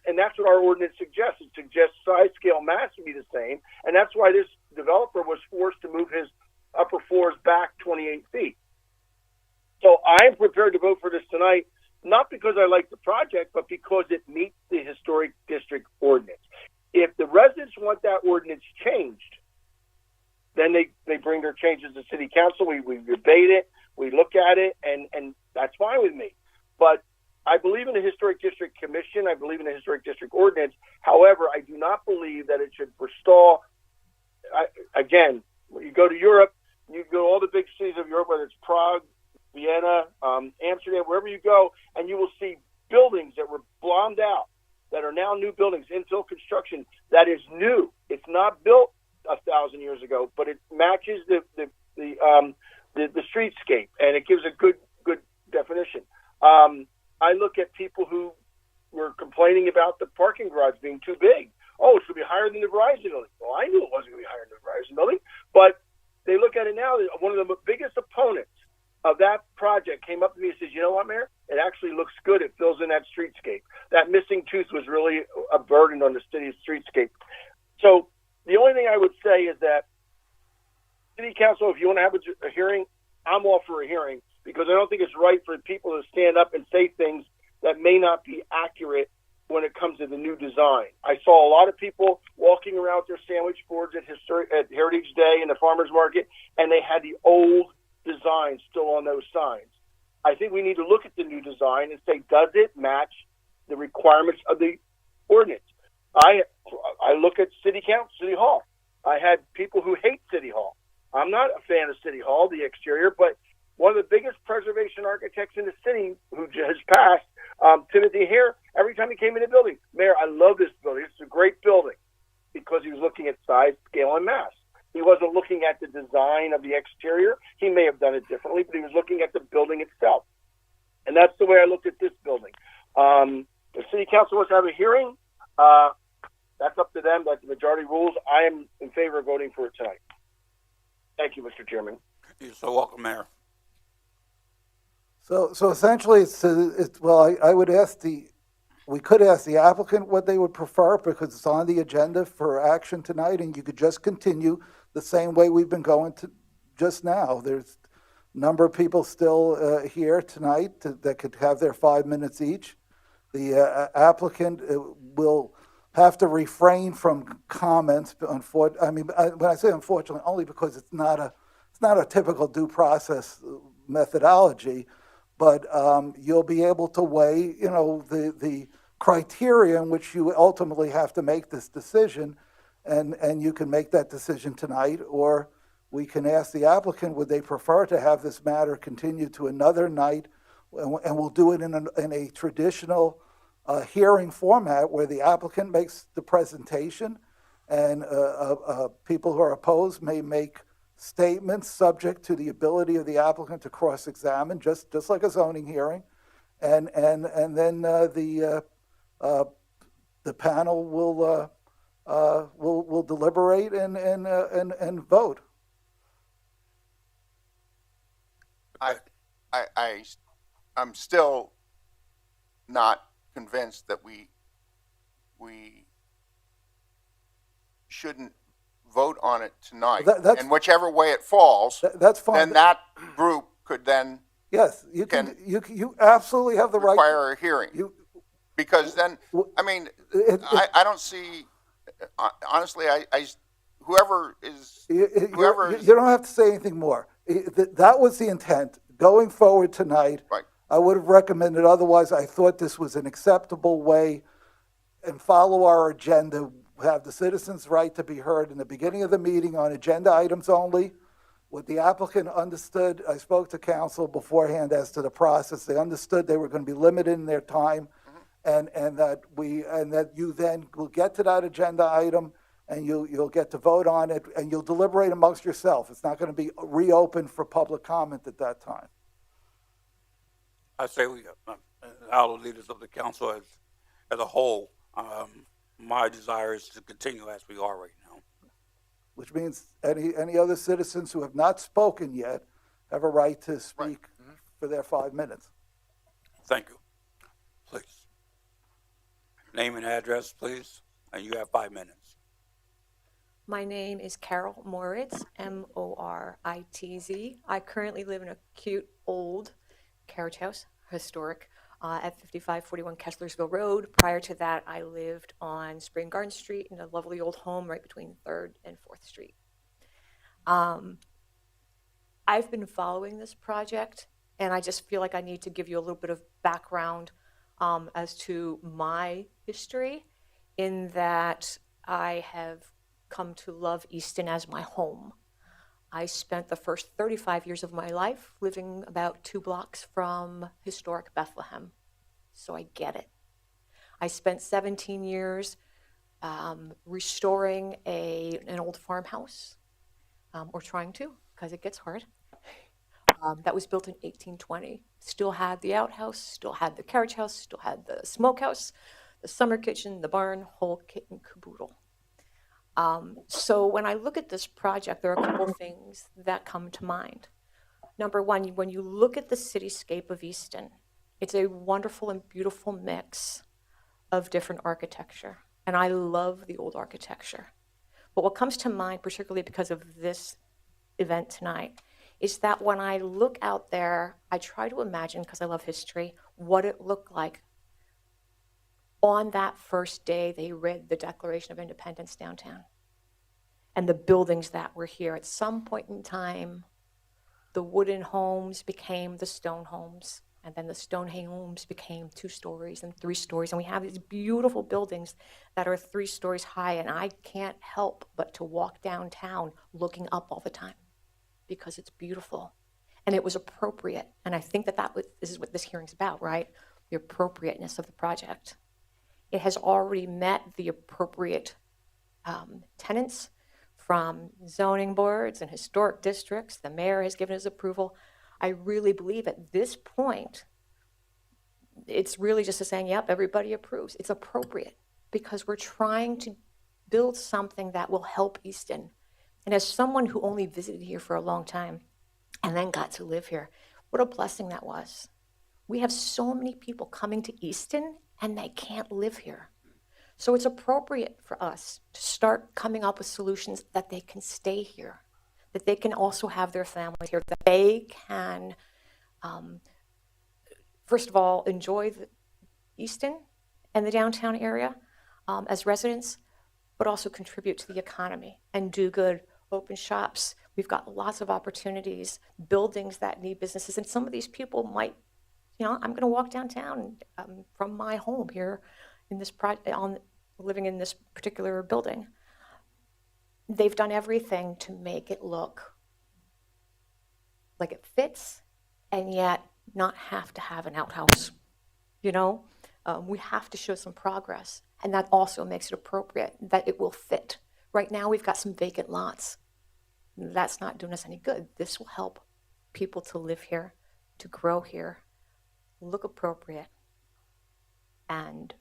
And that's what our ordinance suggests. It suggests size, scale, mass to be the same. And that's why this developer was forced to move his upper floors back 28 feet. So I'm prepared to vote for this tonight, not because I like the project, but because it meets the historic district ordinance. If the residents want that ordinance changed, then they bring their changes to city council. We debate it, we look at it, and that's fine with me. But I believe in the historic district commission. I believe in the historic district ordinance. However, I do not believe that it should forestall. Again, when you go to Europe, you go to all the big cities of Europe, whether it's Prague, Vienna, Amsterdam, wherever you go, and you will see buildings that were bombed out that are now new buildings, infill construction that is new. It's not built 1,000 years ago, but it matches the streetscape, and it gives a good definition. I look at people who were complaining about the parking garage being too big. Oh, it should be higher than the Verizon building. Well, I knew it wasn't going to be higher than the Verizon building, but they look at it now. One of the biggest opponents of that project came up to me and says, "You know what, Mayor? It actually looks good. It fills in that streetscape. That missing tooth was really a burden on the city's streetscape." So the only thing I would say is that city council, if you want to have a hearing, I'm all for a hearing, because I don't think it's right for people to stand up and say things that may not be accurate when it comes to the new design. I saw a lot of people walking around with their sandwich boards at Heritage Day and the farmers market, and they had the old design still on those signs. I think we need to look at the new design and say, does it match the requirements of the ordinance? I look at City Council, City Hall. I had people who hate City Hall. I'm not a fan of City Hall, the exterior, but one of the biggest preservation architects in the city who has passed, Timothy Hare, every time he came in the building, "Mayor, I love this building. It's a great building," because he was looking at size, scale, and mass. He wasn't looking at the design of the exterior. He may have done it differently, but he was looking at the building itself. And that's the way I looked at this building. If City Council wants to have a hearing, that's up to them. That's the majority rules. I am in favor of voting for it tonight. Thank you, Mr. Chairman. You're so welcome, Mayor. So essentially, I would ask we could ask the applicant what they would prefer, because it's on the agenda for action tonight, and you could just continue the same way we've been going to just now. There's a number of people still here tonight that could have their 5 minutes each. The applicant will have to refrain from comments. When I say unfortunately, only because it's not a typical due process methodology. But you'll be able to weigh, the criteria in which you ultimately have to make this decision, and you can make that decision tonight, or we can ask the applicant, would they prefer to have this matter continue to another night, and we'll do it in a traditional hearing format where the applicant makes the presentation, and people who are opposed may make statements subject to the ability of the applicant to cross-examine, just like a zoning hearing, and then the panel will deliberate and vote. I'm still not convinced that we shouldn't vote on it tonight, and whichever way it falls, that's fine. Then that group could then you absolutely have the right to require a hearing, because then I don't see, honestly, whoever is you don't have to say anything more. That was the intent going forward tonight. Right. I would have recommended otherwise. I thought this was an acceptable way, and follow our agenda. Have the citizens' right to be heard in the beginning of the meeting on agenda items only. What the applicant understood, I spoke to council beforehand as to the process. They understood they were going to be limited in their time, and that you then will get to that agenda item, and you'll get to vote on it, and you'll deliberate amongst yourself. It's not going to be reopened for public comment at that time. I say we, our leaders of the council as a whole, my desire is to continue as we are right now. Which means any other citizens who have not spoken yet have a right to speak for their 5 minutes. Thank you. Please. Name and address, please, and you have 5 minutes. My name is Carol Moritz, Moritz. I currently live in a cute old carriage house, historic, at 5541 Kesslersville Road. Prior to that, I lived on Spring Garden Street in a lovely old home right between 3rd and 4th Street. I've been following this project, and I just feel like I need to give you a little bit of background as to my history, in that I have come to love Easton as my home. I spent the first 35 years of my life living about 2 blocks from historic Bethlehem, so I get it. I spent 17 years restoring an old farmhouse, or trying to, because it gets hard. That was built in 1820. Still had the outhouse, still had the carriage house, still had the smokehouse, the summer kitchen, the barn, whole kit and caboodle. So when I look at this project, there are a couple of things that come to mind. Number one, when you look at the cityscape of Easton, it's a wonderful and beautiful mix of different architecture. And I love the old architecture. But what comes to mind, particularly because of this event tonight, is that when I look out there, I try to imagine, because I love history, what it looked like on that first day they read the Declaration of Independence downtown, and the buildings that were here. At some point in time, the wooden homes became the stone homes, and then the stone homes became 2 stories and 3 stories, and we have these beautiful buildings that are 3 stories high, and I can't help but to walk downtown looking up all the time, because it's beautiful, and it was appropriate. And I think this is what this hearing's about, right? The appropriateness of the project. It has already met the appropriate tenants from zoning boards and historic districts. The mayor has given his approval. I really believe at this point, it's really just a saying, yep, everybody approves. It's appropriate, because we're trying to build something that will help Easton. And as someone who only visited here for a long time and then got to live here, what a blessing that was. We have so many people coming to Easton and they can't live here. So it's appropriate for us to start coming up with solutions that they can stay here, that they can also have their families here, that they can, first of all, enjoy Easton and the downtown area as residents, but also contribute to the economy and do good. Open shops. We've got lots of opportunities, buildings that need businesses, and some of these people might, I'm going to walk downtown from my home here in this living in this particular building. They've done everything to make it look like it fits, and yet not have to have an outhouse. We have to show some progress, and that also makes it appropriate that it will fit. Right now, we've got some vacant lots. That's not doing us any good. This will help people to live here, to grow here, look appropriate, and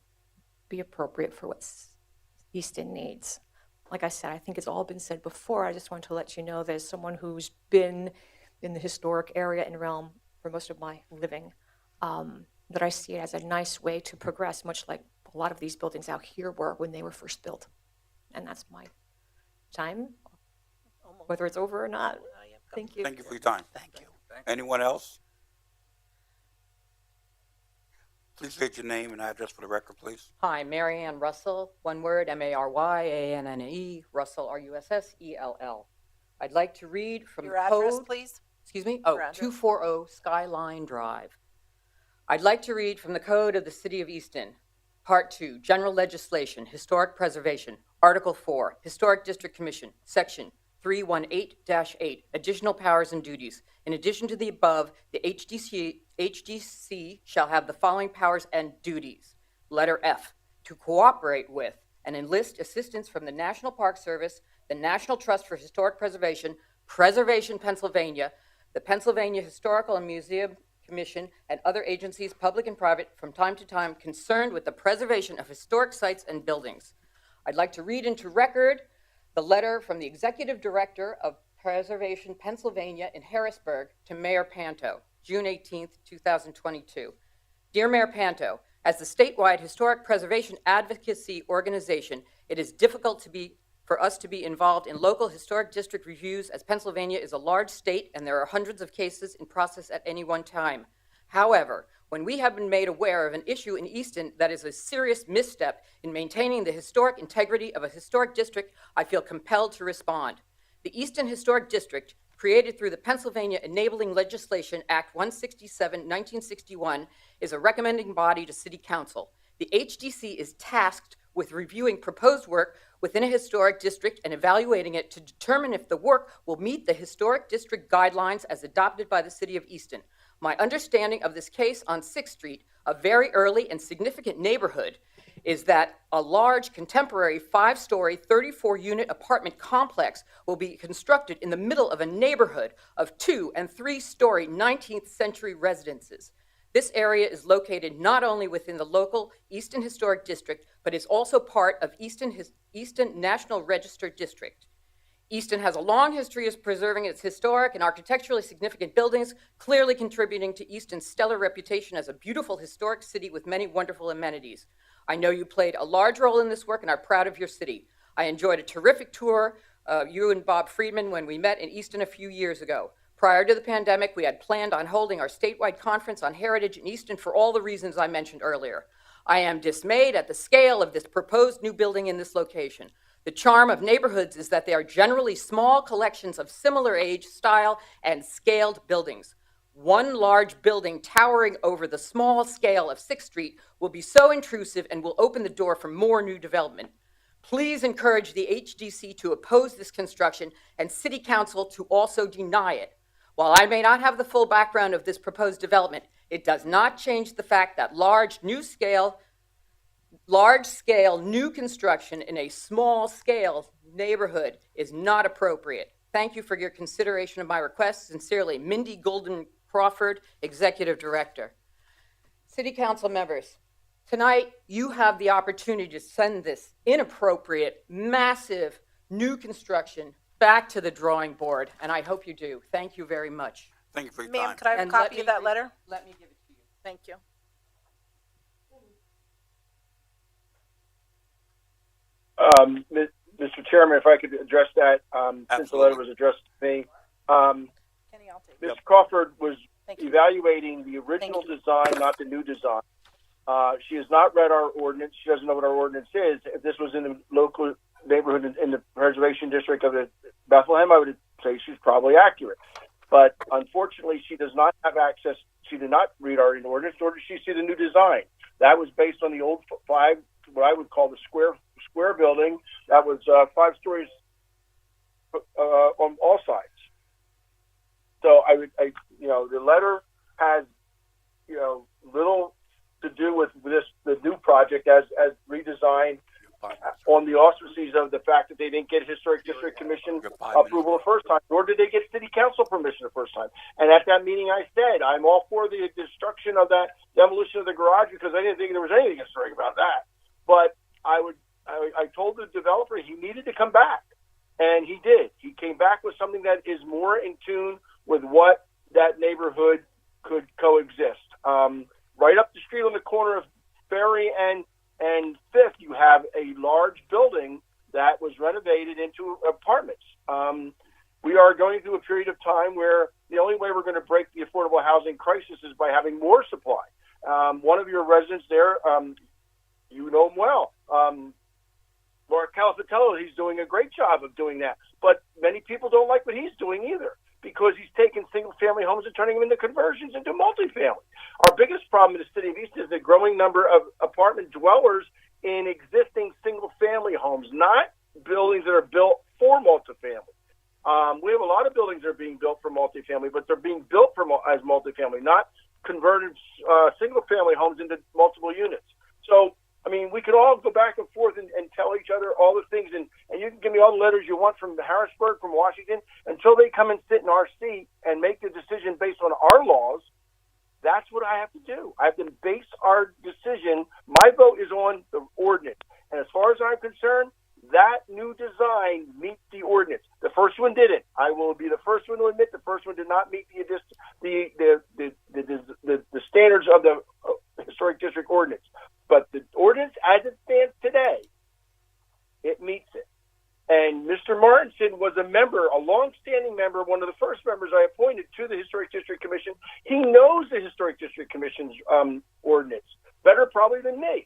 be appropriate for what Easton needs. Like I said, I think it's all been said before. I just want to let you know that as someone who's been in the historic area and realm for most of my living, that I see it as a nice way to progress, much like a lot of these buildings out here were when they were first built. And that's my time, whether it's over or not. Thank you. Thank you for your time. Thank you. Anyone else? Please state your name and address for the record, please. Hi, Mary Ann Russell, one word, Maryanne, Russell, Russell. I'd like to read from Your the address, code. please? Excuse me? Your Oh, address. 240 Skyline Drive. I'd like to read from the Code of the City of Easton, Part 2, General Legislation, Historic Preservation, Article 4, Historic District Commission, Section 318-8, Additional Powers and Duties. In addition to the above, the HDC shall have the following powers and duties. Letter F, to cooperate with and enlist assistance from the National Park Service, the National Trust for Historic Preservation, Preservation Pennsylvania, the Pennsylvania Historical and Museum Commission, and other agencies, public and private, from time to time concerned with the preservation of historic sites and buildings. I'd like to read into record the letter from the Executive Director of Preservation Pennsylvania in Harrisburg to Mayor Panto, June 18th, 2022. Dear Mayor Panto, as the statewide historic preservation advocacy organization, it is difficult for us to be involved in local historic district reviews, as Pennsylvania is a large state and there are hundreds of cases in process at any one time. However, when we have been made aware of an issue in Easton that is a serious misstep in maintaining the historic integrity of a historic district, I feel compelled to respond. The Easton Historic District, created through the Pennsylvania Enabling Legislation Act 167, 1961, is a recommending body to City Council. The HDC is tasked with reviewing proposed work within a historic district and evaluating it to determine if the work will meet the historic district guidelines as adopted by the City of Easton. My understanding of this case on 6th Street, a very early and significant neighborhood, is that a large contemporary 5-story, 34-unit apartment complex will be constructed in the middle of a neighborhood of 2- and 3-story 19th century residences. This area is located not only within the local Easton Historic District, but is also part of Easton National Register District. Easton has a long history of preserving its historic and architecturally significant buildings, clearly contributing to Easton's stellar reputation as a beautiful historic city with many wonderful amenities. I know you played a large role in this work and are proud of your city. I enjoyed a terrific tour, you and Bob Friedman, when we met in Easton a few years ago. Prior to the pandemic, we had planned on holding our statewide conference on heritage in Easton for all the reasons I mentioned earlier. I am dismayed at the scale of this proposed new building in this location. The charm of neighborhoods is that they are generally small collections of similar age, style, and scaled buildings. One large building towering over the small scale of 6th Street will be so intrusive and will open the door for more new development. Please encourage the HDC to oppose this construction and City Council to also deny it. While I may not have the full background of this proposed development, it does not change the fact that large-scale new construction in a small-scale neighborhood is not appropriate. Thank you for your consideration of my request. Sincerely, Mindy Golden Crawford, Executive Director. City Council members, tonight you have the opportunity to send this inappropriate, massive new construction back to the drawing board, and I hope you do. Thank you very much. Thank you for your Ma'am, time. could I have a And copy of that letter? Let me give it to you. Thank you. Mr. Chairman, if I could address that, since the letter was addressed to me. Kenny, I'll take it. Ms. Crawford was Thank you. evaluating the original design, not the new design. She has not read our ordinance. She doesn't know what our ordinance is. If this was in the local neighborhood in the preservation district of Bethlehem, I would say she's probably accurate. But unfortunately, she does not have access. She did not read our ordinance, nor did she see the new design. That was based on the old what I would call the square building. That was 5 stories on all sides. So the letter has, little to do with the new project as redesigned on the auspices of the fact that they didn't get Historic District Commission approval the first time, nor did they get City Council permission the first time. And at that meeting, I said I'm all for the destruction of that demolition of the garage because I didn't think there was anything historic about that. But I told the developer he needed to come back, and he did. He came back with something that is more in tune with what that neighborhood could coexist. Right up the street on the corner of Ferry and 5th, you have a large building that was renovated into apartments. We are going through a period of time where the only way we're going to break the affordable housing crisis is by having more supply. One of your residents there, you know him well, Mark Calafatello, he's doing a great job of doing that. But many people don't like what he's doing either, because he's taking single-family homes and turning them into conversions into multifamily. Our biggest problem in the city of Easton is the growing number of apartment dwellers in existing single-family homes, not buildings that are built for multifamily. We have a lot of buildings that are being built for multifamily, but they're being built as multifamily, not converted single-family homes into multiple units. So, we could all go back and forth and tell each other all the things, and you can give me all the letters you want from Harrisburg, from Washington, until they come and sit in our seat and make the decision based on our laws. That's what I have to do. I have to base our decision. My vote is on the ordinance. And as far as I'm concerned, that new design meets the ordinance. The first one didn't. I will be the first one to admit the first one did not meet the as it stands today, it meets it. And Mr. Martinson was a member, a long-standing member, one of the first members I appointed to the Historic District Commission. He knows the Historic District Commission's ordinance better probably than me.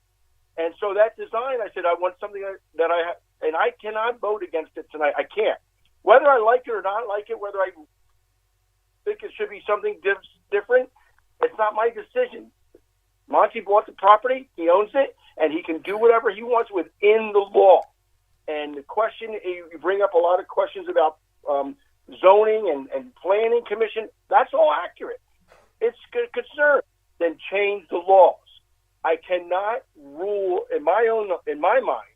And so that design, I said, I want something that I have, and I cannot vote against it tonight. I can't. Whether I like it or not like it, whether I think it should be something different, it's not my decision. Monty bought the property, he owns it, and he can do whatever he wants within the law. And the question, you bring up a lot of questions about zoning and planning commission. That's all accurate. It's a concern. Then change the laws. I cannot rule in my mind.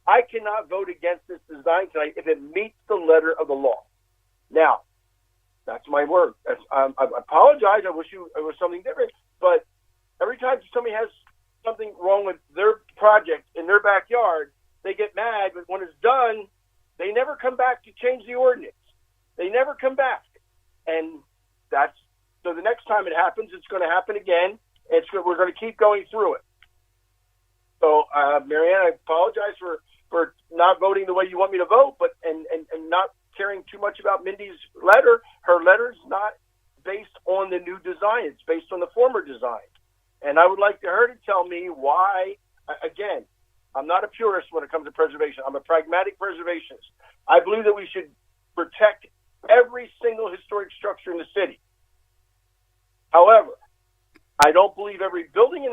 I cannot vote against this design tonight if it meets the letter of the law. Now, that's my word. I apologize. I wish it was something different. But every time somebody has something wrong with their project in their backyard, they get mad. But when it's done, they never come back to change the ordinance. They never come back. And so the next time it happens, it's going to happen again. We're going to keep going through it. So, Marianne, I apologize for not voting the way you want me to vote, but and not caring too much about Mindy's letter. Her letter's not based on the new design. It's based on the former design. And I would like her to tell me why, again, I'm not a purist when it comes to preservation. I'm a pragmatic preservationist. I believe that we should protect every single historic structure in the city. However, I don't believe every building in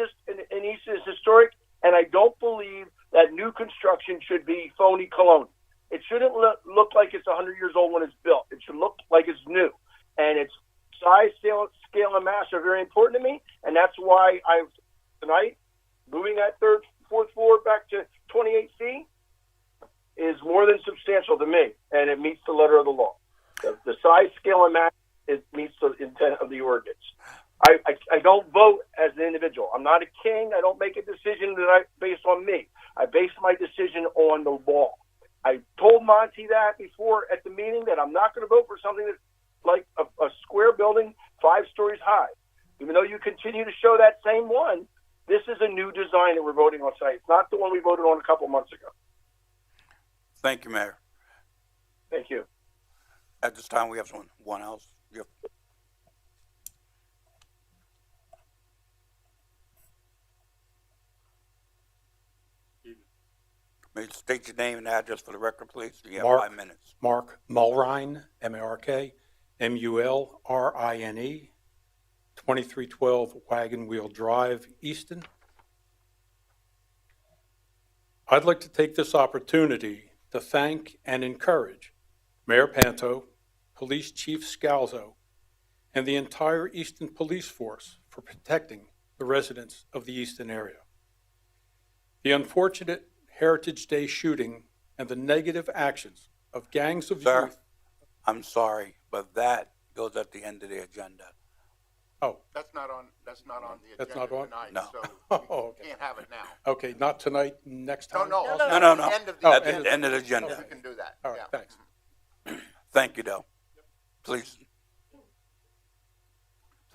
Easton is historic, and I don't believe that new construction should be phony cologne. It shouldn't look like it's 100 years old when it's built. It should look like it's new. And its size, scale, and mass are very important to me, and that's why tonight, moving that fourth floor back to 28 feet is more than substantial to me, and it meets the letter of the law. The size, scale, and mass, it meets the intent of the ordinance. I don't vote as an individual. I'm not a king. I don't make a decision based on me. I base my decision on the law. I told Monty that before at the meeting that I'm not going to vote for something that's like a square building 5 stories high. Even though you continue to show that same one, this is a new design that we're voting on tonight. It's not the one we voted on a couple months ago. Thank you, Mayor. Thank you. At this time, we have one else. May you state your name and address for the record, please. You have 5 minutes. Mark Mulrine, M-A-R-K, M-U-L-R-I-N-E, 2312 Wagon Wheel Drive, Easton. I'd like to take this opportunity to thank and encourage Mayor Panto, Police Chief Scalzo, and the entire Easton Police Force for protecting the residents of the Easton area. The unfortunate Heritage Day shooting and the negative actions of gangs of Sir, youth. I'm sorry, but that goes at the end of the agenda. Oh. That's not on the agenda That's not on? tonight, No. so Okay. you can't have it now. Okay, not tonight, next time? No. No. At the end of the At agenda. the end of the agenda. We can do that. All right, yeah. thanks. Thank you, Del. Please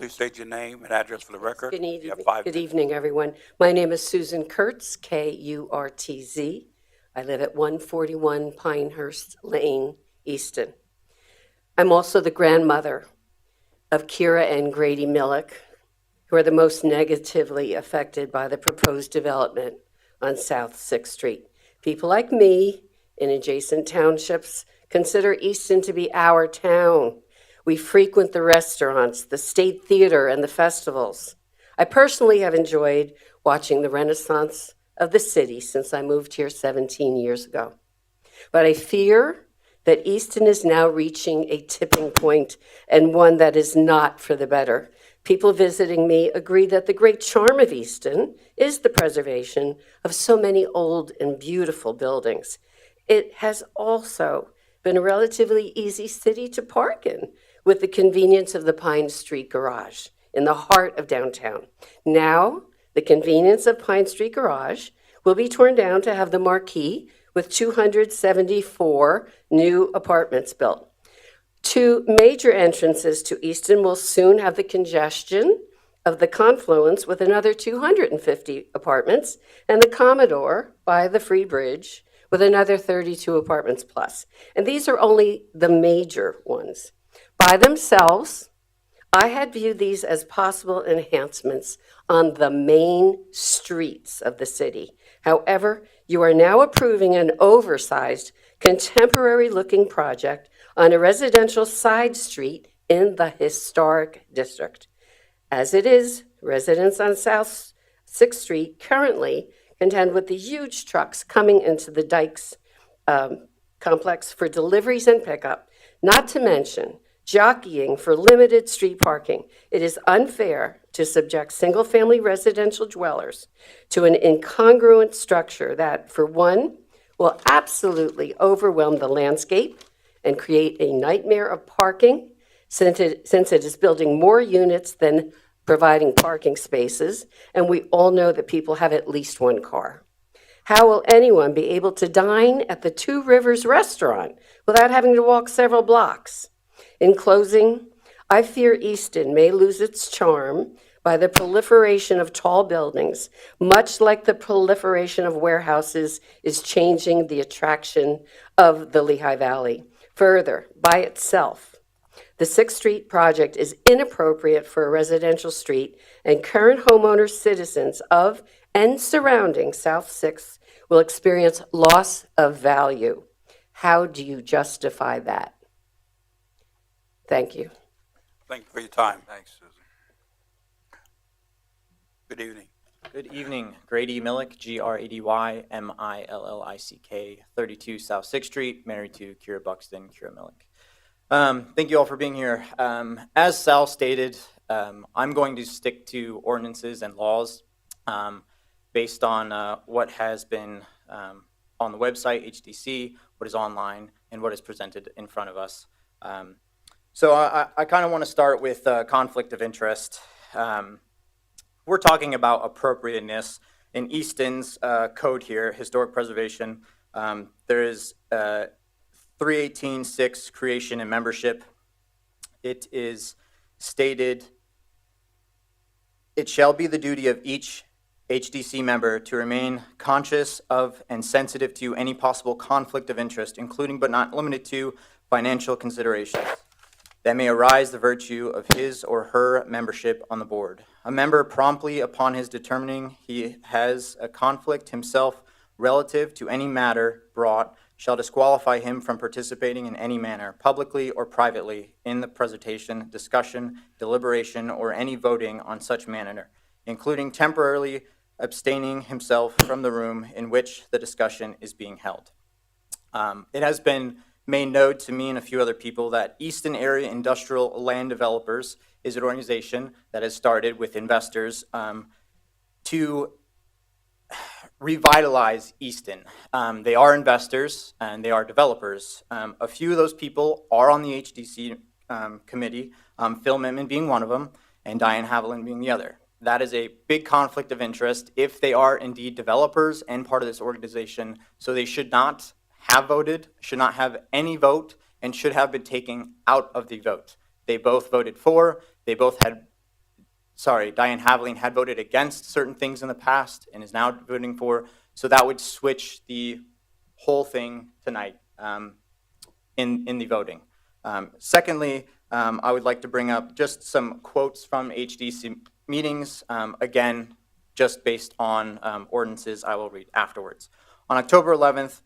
state your name and address for the record. You have 5 Good minutes. evening, everyone. My name is Susan Kurtz, K-U-R-T-Z. I live at 141 Pinehurst Lane, Easton. I'm also the grandmother of Kira and Grady Millick, who are the most negatively affected by the proposed development on South 6th Street. People like me in adjacent townships consider Easton to be our town. We frequent the restaurants, the State Theater, and the festivals. I personally have enjoyed watching the renaissance of the city since I moved here 17 years ago. But I fear that Easton is now reaching a tipping point, and one that is not for the better. People visiting me agree that the great charm of Easton is the preservation of so many old and beautiful buildings. It has also been a relatively easy city to park in, with the convenience of the Pine Street Garage in the heart of downtown. Now, the convenience of Pine Street Garage will be torn down to have the marquee with 274 new apartments built. 2 major entrances to Easton will soon have the congestion of the Confluence with another 250 apartments, and the Commodore by the Free Bridge with another 32 apartments plus. And these are only the major ones. By themselves, I had viewed these as possible enhancements on the main streets of the city. However, you are now approving an oversized, contemporary-looking project on a residential side street in the historic district. As it is, residents on South 6th Street currently contend with the huge trucks coming into the Dykes complex for deliveries and pickup, not to mention jockeying for limited street parking. It is unfair to subject single-family residential dwellers to an incongruent structure that, for one, will absolutely overwhelm the landscape and create a nightmare of parking, since it is building more units than providing parking spaces, and we all know that people have at least one car. How will anyone be able to dine at the Two Rivers restaurant without having to walk several blocks? In closing, I fear Easton may lose its charm by the proliferation of tall buildings, much like the proliferation of warehouses is changing the attraction of the Lehigh Valley. Further, by itself, the 6th Street project is inappropriate for a residential street, and current homeowners, citizens of and surrounding South 6th will experience loss of value. How do you justify that? Thank you. Thank you for your time. Thanks, Susan. Good evening. Good evening. Grady Millick, GRADYMILLICK, 32 South 6th Street, married to Kira Buxton, Kira Millick. Thank you all for being here. As Sal stated, I'm going to stick to ordinances and laws based on what has been on the website, HDC, what is online, and what is presented in front of us. So I kind of want to start with conflict of interest. We're talking about appropriateness. In Easton's code here, historic preservation, there is 318.6 creation and membership. It is stated, it shall be the duty of each HDC member to remain conscious of and sensitive to any possible conflict of interest, including but not limited to financial considerations that may arise the virtue of his or her membership on the board. A member promptly upon his determining he has a conflict himself relative to any matter brought shall disqualify him from participating in any manner, publicly or privately, in the presentation, discussion, deliberation, or any voting on such matter, including temporarily abstaining himself from the room in which the discussion is being held. It has been made known to me and a few other people that Easton Area Industrial Land Developers is an organization that has started with investors to revitalize Easton. They are investors and they are developers. A few of those people are on the HDC committee, Phil Mittman being one of them, and Diane Haviland being the other. That is a big conflict of interest if they are indeed developers and part of this organization, so they should not have voted, should not have any vote, and should have been taken out of the vote. They both voted for, they both had, Diane Haviland had voted against certain things in the past and is now voting for, so that would switch the whole thing tonight in the voting. Secondly, I would like to bring up just some quotes from HDC meetings, again, just based on ordinances I will read afterwards. On October 11th,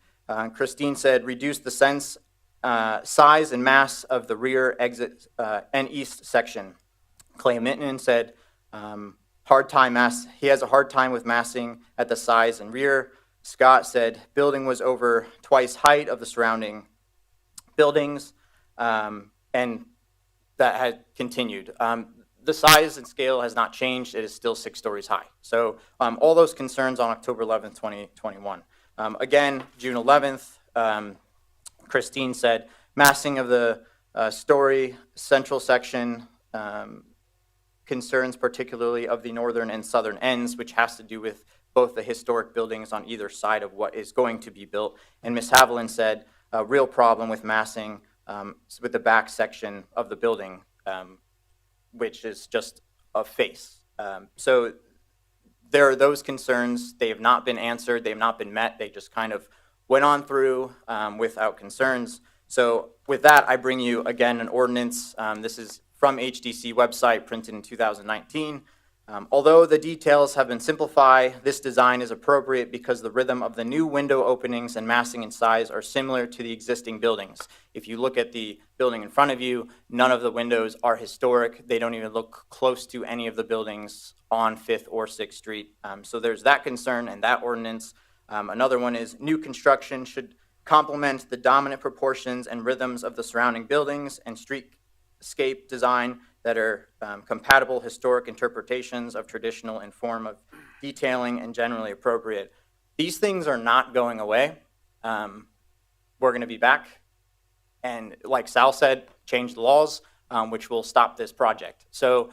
Christine said, reduce the size and mass of the rear exit and east section. Clay Mittman said, he has a hard time with massing at the size and rear. Scott said, building was over twice height of the surrounding buildings, and that had continued. The size and scale has not changed. It is still 6 stories high. So all those concerns on October 11th, 2021. Again, June 11th, Christine said, massing of the story central section concerns particularly of the northern and southern ends, which has to do with both the historic buildings on either side of what is going to be built. And Ms. Haviland said, a real problem with massing with the back section of the building, which is just a face. So there are those concerns. They have not been answered. They have not been met. They just kind of went on through without concerns. So with that, I bring you again an ordinance. This is from HDC website, printed in 2019. Although the details have been simplified, this design is appropriate because the rhythm of the new window openings and massing and size are similar to the existing buildings. If you look at the building in front of you, none of the windows are historic. They don't even look close to any of the buildings on 5th or 6th Street. So there's that concern and that ordinance. Another one is new construction should complement the dominant proportions and rhythms of the surrounding buildings and streetscape design that are compatible historic interpretations of traditional in form of detailing and generally appropriate. These things are not going away. We're going to be back. And like Sal said, change the laws, which will stop this project. So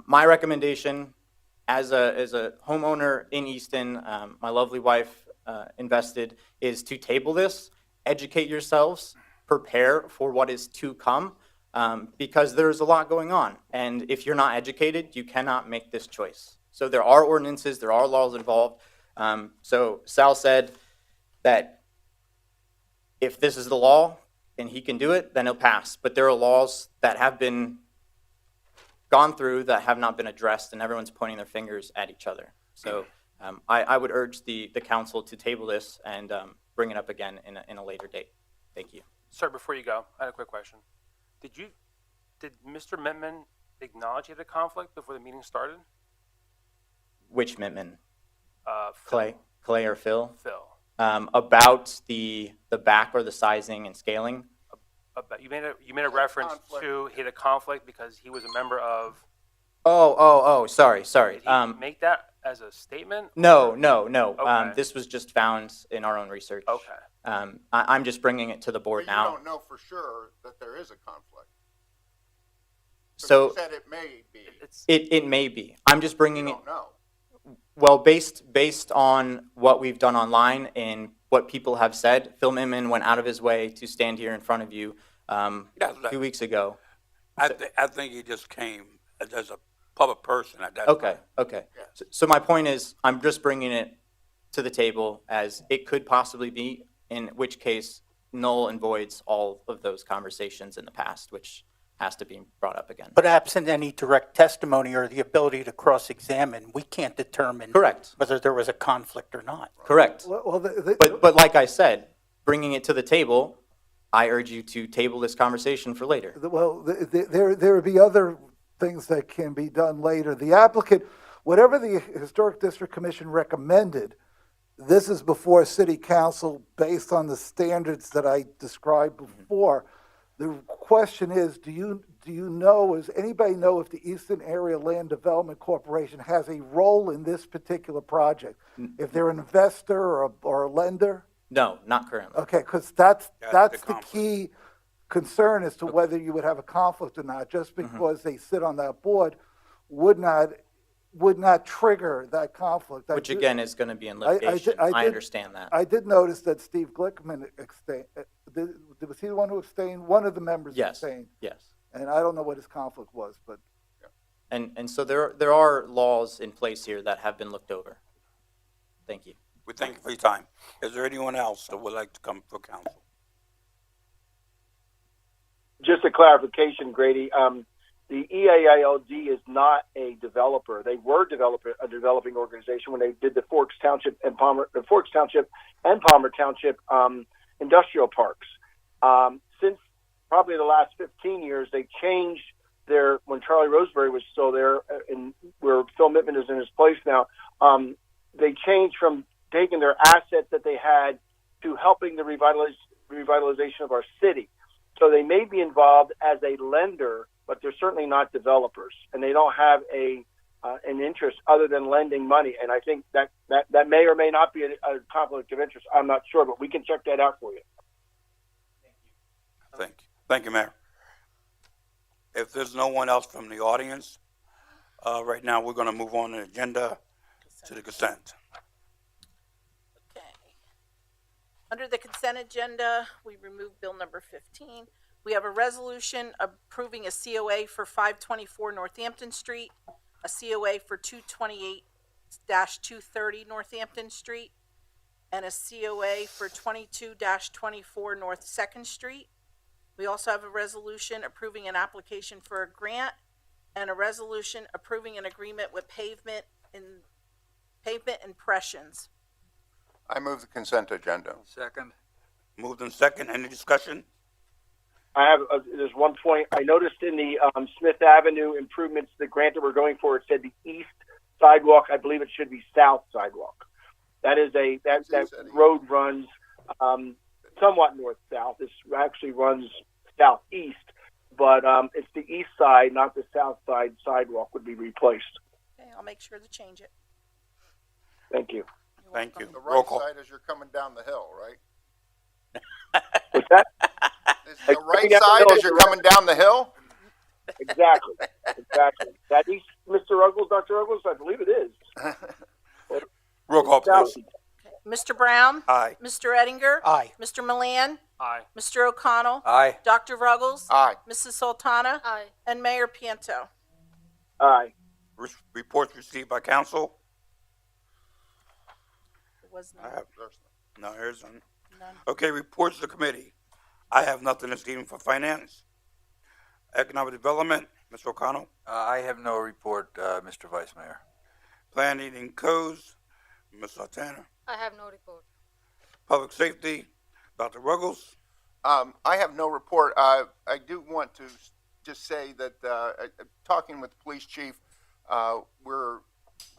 my recommendation as a homeowner in Easton, my lovely wife invested, is to table this, educate yourselves, prepare for what is to come. Because there's a lot going on. And if you're not educated, you cannot make this choice. So there are ordinances, there are laws involved. So Sal said that if this is the law and he can do it, then it'll pass. But there are laws that have been gone through that have not been addressed, and everyone's pointing their fingers at each other. So I would urge the council to table this and bring it up again in a later date. Thank you. Sir, before you go, I had a quick question. Did Mr. Mittman acknowledge he had a conflict before the meeting started? Which Mittman? Phil. Clay or Phil? Phil. About the back or the sizing and scaling? You made a reference to he had a conflict because he was a member of. Sorry. Did he make that as a statement? No. Okay. This was just found in our own research. Okay. I'm just bringing it to the board But now. you don't know for sure that there is a conflict. So you said it may be. It may be. I'm just bringing You it. don't know. Well, based on what we've done online and what people have said, Phil Mittman went out of his way to stand here in front of you 2 weeks ago. I think he just came as a public person at that time. Okay. So my point is, I'm just bringing it to the table as it could possibly be, in which case null and voids all of those conversations in the past, which has to be brought up again. But absent any direct testimony or the ability to cross-examine, we can't determine Correct. whether there was a conflict or not. Correct. Well, But like I said, bringing it to the table, I urge you to table this conversation for later. Well, there would be other things that can be done later. The applicant, whatever the Historic District Commission recommended, this is before City Council based on the standards that I described before. The question is, do you know, does anybody know if the Easton Area Land Development Corporation has a role in this particular project? If they're an investor or a lender? No, not currently. Okay, because that's the key concern as to whether you would have a conflict or not. Just because they sit on that board would not trigger that conflict. Which again is going to be in litigation. I understand that. I did notice that Steve Glickman abstained. Was he the one who abstained? One of the members abstained. Yes. And I don't know what his conflict was, but. And so there are laws in place here that have been looked over. Thank you. We thank you for your time. Is there anyone else that would like to come for council? Just a clarification, Grady. The EAILD is not a developer. They were a developing organization when they did the Forks Township and Palmer Township industrial parks. Since probably the last 15 years, they changed when Charlie Roseberry was still there, and where Phil Mittman is in his place now. They changed from taking their assets that they had to helping the revitalization of our city. So they may be involved as a lender, but they're certainly not developers, and they don't have an interest other than lending money. And I think that may or may not be a conflict of interest. I'm not sure, but we can check that out for you. Thank you, Mayor. If there's no one else from the audience, right now we're going to move on the agenda to the consent. Okay. Under the consent agenda, we removed bill number 15. We have a resolution approving a COA for 524 Northampton Street. a COA for 228-230 Northampton Street, and a COA for 22-24 North Second Street. We also have a resolution approving an application for a grant and a resolution approving an agreement with Pavement Impressions. I move the consent agenda. Second. Moved in second. Any discussion? I have, there's one point, I noticed in the Smith Avenue improvements, the grant that we're going for, it said the east sidewalk. I believe it should be south sidewalk. That is that road runs somewhat north-south. This actually runs southeast, but it's the east side, not the south side sidewalk would be replaced. Okay, I'll make sure to change it. Thank you. Thank you. The Roll right call. side as you're coming down the hill, right? What's that? Is the right side as you're coming down the hill? Exactly. That east, Mr. Ruggles, Dr. Ruggles, I believe it is. Roll call, please. Mr. Brown? Aye. Mr. Ettinger? Aye. Mr. Milan? Aye. Mr. O'Connell? Aye. Dr. Ruggles? Aye. Mrs. Sultana? Aye. And Mayor Pianto. Aye. Reports received by council. It was I not, have, no, here's none. none. Okay, reports to the committee. I have nothing this evening for finance. Economic development, Mr. O'Connell. I have no report, Mr. Vice Mayor. Planning and codes, Ms. Sultana. I have no report. Public safety, Dr. Ruggles. I have no report. I do want to just say that talking with the police chief, we're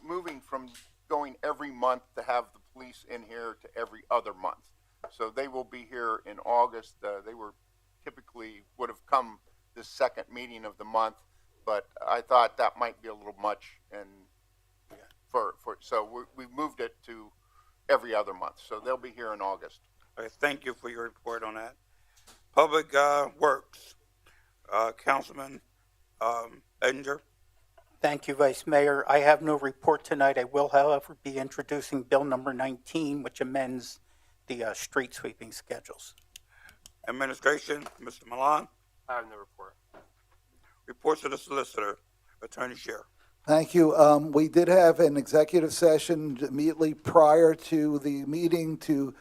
moving from going every month to have the police in here to every other month. So they will be here in August. They were typically would have come this second meeting of the month, but I thought that might be a little much, and so we moved it to every other month. So they'll be here in August. Okay, thank you for your report on that. Public Works, Councilman Edinger. Thank you, Vice Mayor. I have no report tonight. I will, however, be introducing Bill number 19, which amends the street sweeping schedules. Administration, Mr. Milan. I have no report. Reports to the solicitor, Attorney Scheer. Thank you. We did have an executive session immediately prior to the meeting to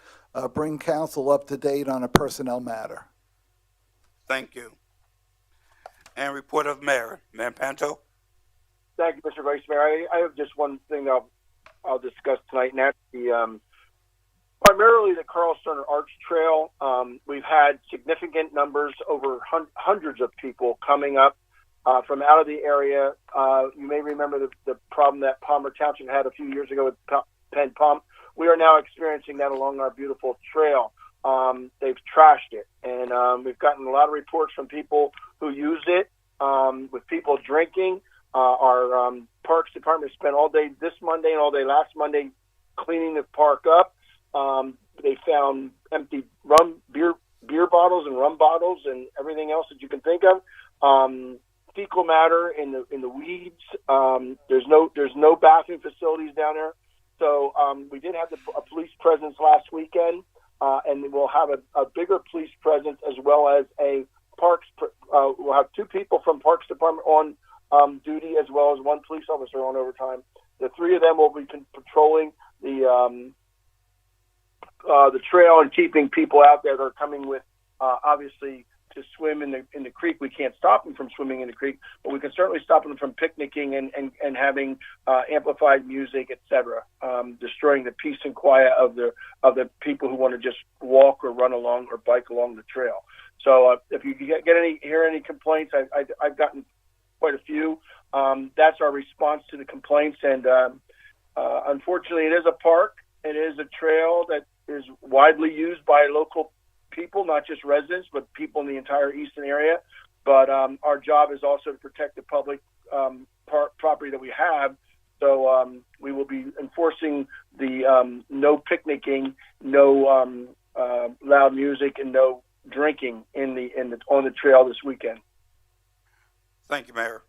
bring council up to date on a personnel matter. Thank you. And report of Mayor, Mayor Panto. Thank you, Mr. Vice Mayor. I have just one thing I'll discuss tonight, and that's the primarily the Carl Sterner Arch Trail. We've had significant numbers, over hundreds of people coming up from out of the area. You may remember the problem that Palmer Township had a few years ago with Penn Pump. We are now experiencing that along our beautiful trail. They've trashed it, and we've gotten a lot of reports from people who use it, with people drinking. Our Parks Department spent all day this Monday and all day last Monday cleaning the park up. They found empty beer bottles and rum bottles and everything else that you can think of. Fecal matter in the weeds. There's no bathroom facilities down there. So we did have a police presence last weekend, and we'll have a bigger police presence as well as a Parks. We'll have two people from Parks Department on duty as well as one police officer on overtime. The three of them will be patrolling the trail and keeping people out there that are coming with obviously to swim in the creek. We can't stop them from swimming in the creek, but we can certainly stop them from picnicking and having amplified music, etc., destroying the peace and quiet of the people who want to just walk or run along or bike along the trail. So if you hear any complaints, I've gotten quite a few. That's our response to the complaints, and unfortunately, it is a park. It is a trail that is widely used by local people, not just residents, but people in the entire Easton area. But our job is also to protect the public property that we have. So we will be enforcing the no picnicking, no loud music, and no drinking on the trail this weekend. Thank you, Mayor.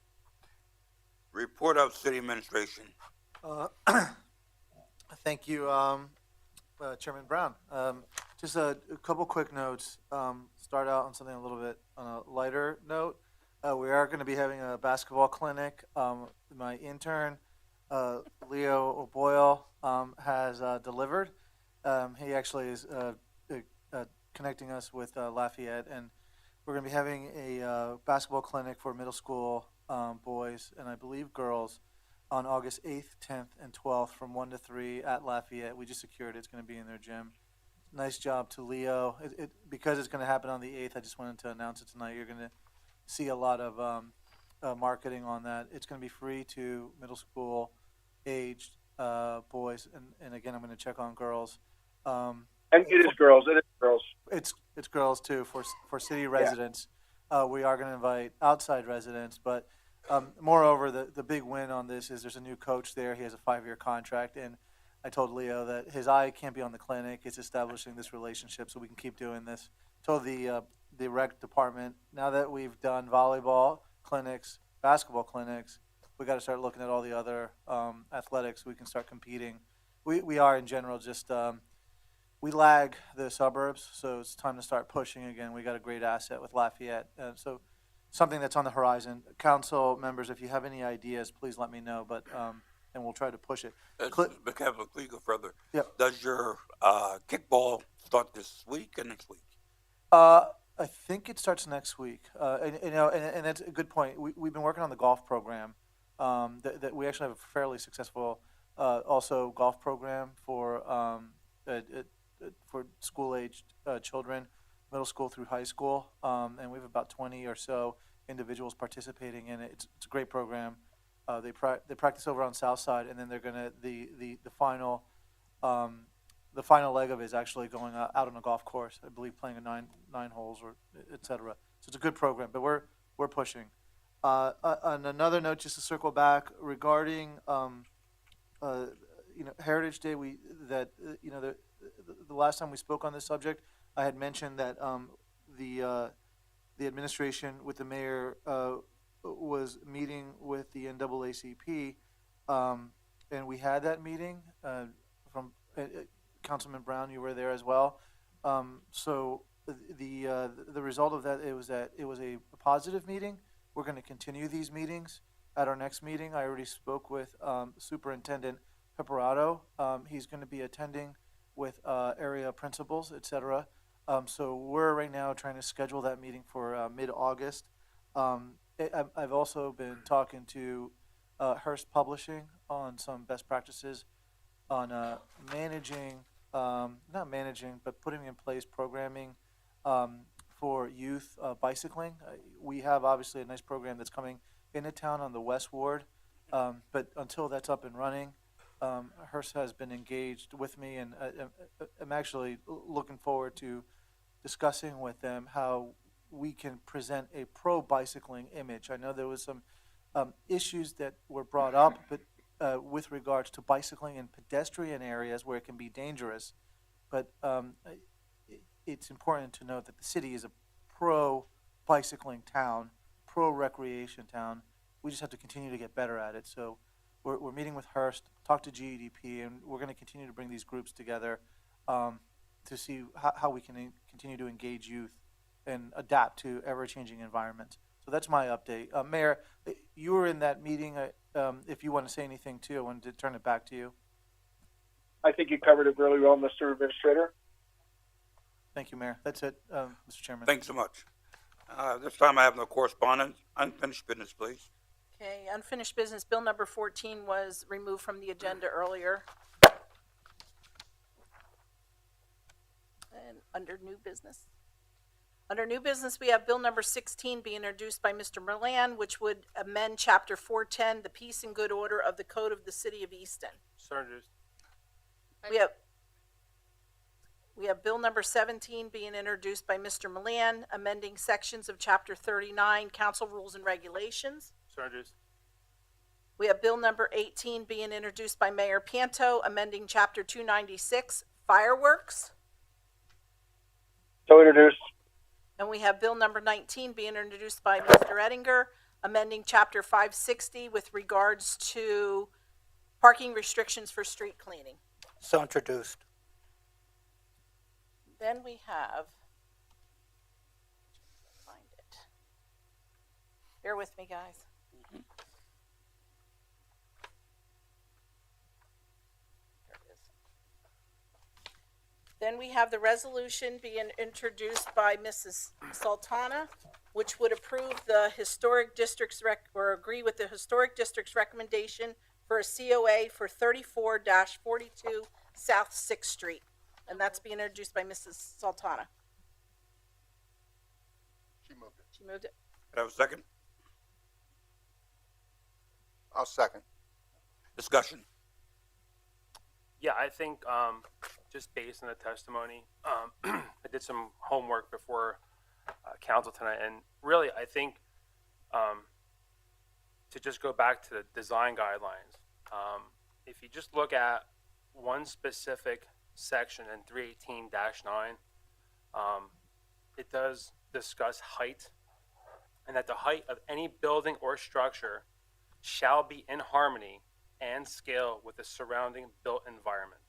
Report of City Administration. Thank you, Chairman Brown. Just a couple quick notes. Start out on something a little bit on a lighter note. We are going to be having a basketball clinic my intern, Leo O'Boyle, has delivered. He actually is connecting us with Lafayette, and we're going to be having a basketball clinic for middle school boys and I believe girls on August 8th, 10th, and 12th from 1 to 3 at Lafayette. We just secured it. It's going to be in their gym. Nice job to Leo. Because it's going to happen on the 8th, I just wanted to announce it tonight. You're going to see a lot of marketing on that. It's going to be free to middle school aged boys, and again, I'm going to check on girls. And it is girls. It is girls. It's girls too for city residents. We are going to invite outside residents, but moreover, the big win on this is there's a new coach there. He has a 5-year contract, and I told Leo that his eye can't be on the clinic. It's establishing this relationship so we can keep doing this. Told the rec department, now that we've done volleyball clinics, basketball clinics, we got to start looking at all the other athletics. We can start competing. We are in general just we lag the suburbs, so it's time to start pushing again. We got a great asset with Lafayette, so something that's on the horizon. Council members, if you have any ideas, please let me know. But and we'll try to push it. Please go further. Yeah. Does your kickball start this week or next week? I think it starts next week. And that's a good point. We've been working on the golf program. That we actually have a fairly successful also golf program for school-aged children, middle school through high school, and we have about 20 or so individuals participating in it. It's a great program. They practice over on South Side, and then they're gonna the final leg of it is actually going out on a golf course. I believe playing a nine holes or etc. So it's a good program, but we're pushing. On another note, just to circle back regarding Heritage Day, the last time we spoke on this subject, I had mentioned that the administration with the mayor was meeting with the NAACP, and we had that meeting from Councilman Brown. You were there as well. So the result of that, it was a positive meeting. We're going to continue these meetings. At our next meeting, I already spoke with Superintendent Peperato. He's going to be attending with area principals, etc. So we're right now trying to schedule that meeting for mid-August. I've also been talking to Hearst Publishing on some best practices on not managing, but putting in place programming for youth bicycling. We have obviously a nice program that's coming into town on the West Ward, but until that's up and running, Hearst has been engaged with me, and I'm actually looking forward to discussing with them how we can present a pro-bicycling image. I know there was some issues that were brought up, but with regards to bicycling in pedestrian areas where it can be dangerous. But it's important to note that the city is a pro-bicycling town, pro-recreation town. We just have to continue to get better at it. So we're meeting with Hearst, talk to GEDP, and we're going to continue to bring these groups together to see how we can continue to engage youth and adapt to ever-changing environments. So that's my update. Mayor, you were in that meeting. If you want to say anything too, I wanted to turn it back to you. I think you covered it really well, Mr. Administrator. Thank you, Mayor. That's it, Mr. Chairman. Thanks so much. This time I have no correspondence. Unfinished business, please. Okay, unfinished business. Bill number 14 was removed from the agenda earlier. And under new business. Under new business, we have bill number 16 being introduced by Mr. Merlan, which would amend chapter 410, the peace and good order of the Code of the City of Easton. So introduced. We have bill number 17 being introduced by Mr. Merlan, amending sections of chapter 39, council rules and regulations. So introduced. We have bill number 18 being introduced by Mayor Panto, amending chapter 296, fireworks. So introduced. And we have bill number 19 being introduced by Mr. Ettinger, amending chapter 560 with regards to parking restrictions for street cleaning. So introduced. Then we have, find it. Bear with me, guys. Then we have the resolution being introduced by Mrs. Sultana, which would approve the historic district's or agree with the historic district's recommendation for a COA for 34-42 South Sixth Street. And that's being introduced by Mrs. Sultana. She moved it. She moved it. Can I have a second? I'll second. Discussion. Yeah, I think just based on the testimony, I did some homework before council tonight, and really, I think to just go back to the design guidelines, if you just look at one specific section in 318-9, it does discuss height, and that the height of any building or structure shall be in harmony and scale with the surrounding built environment.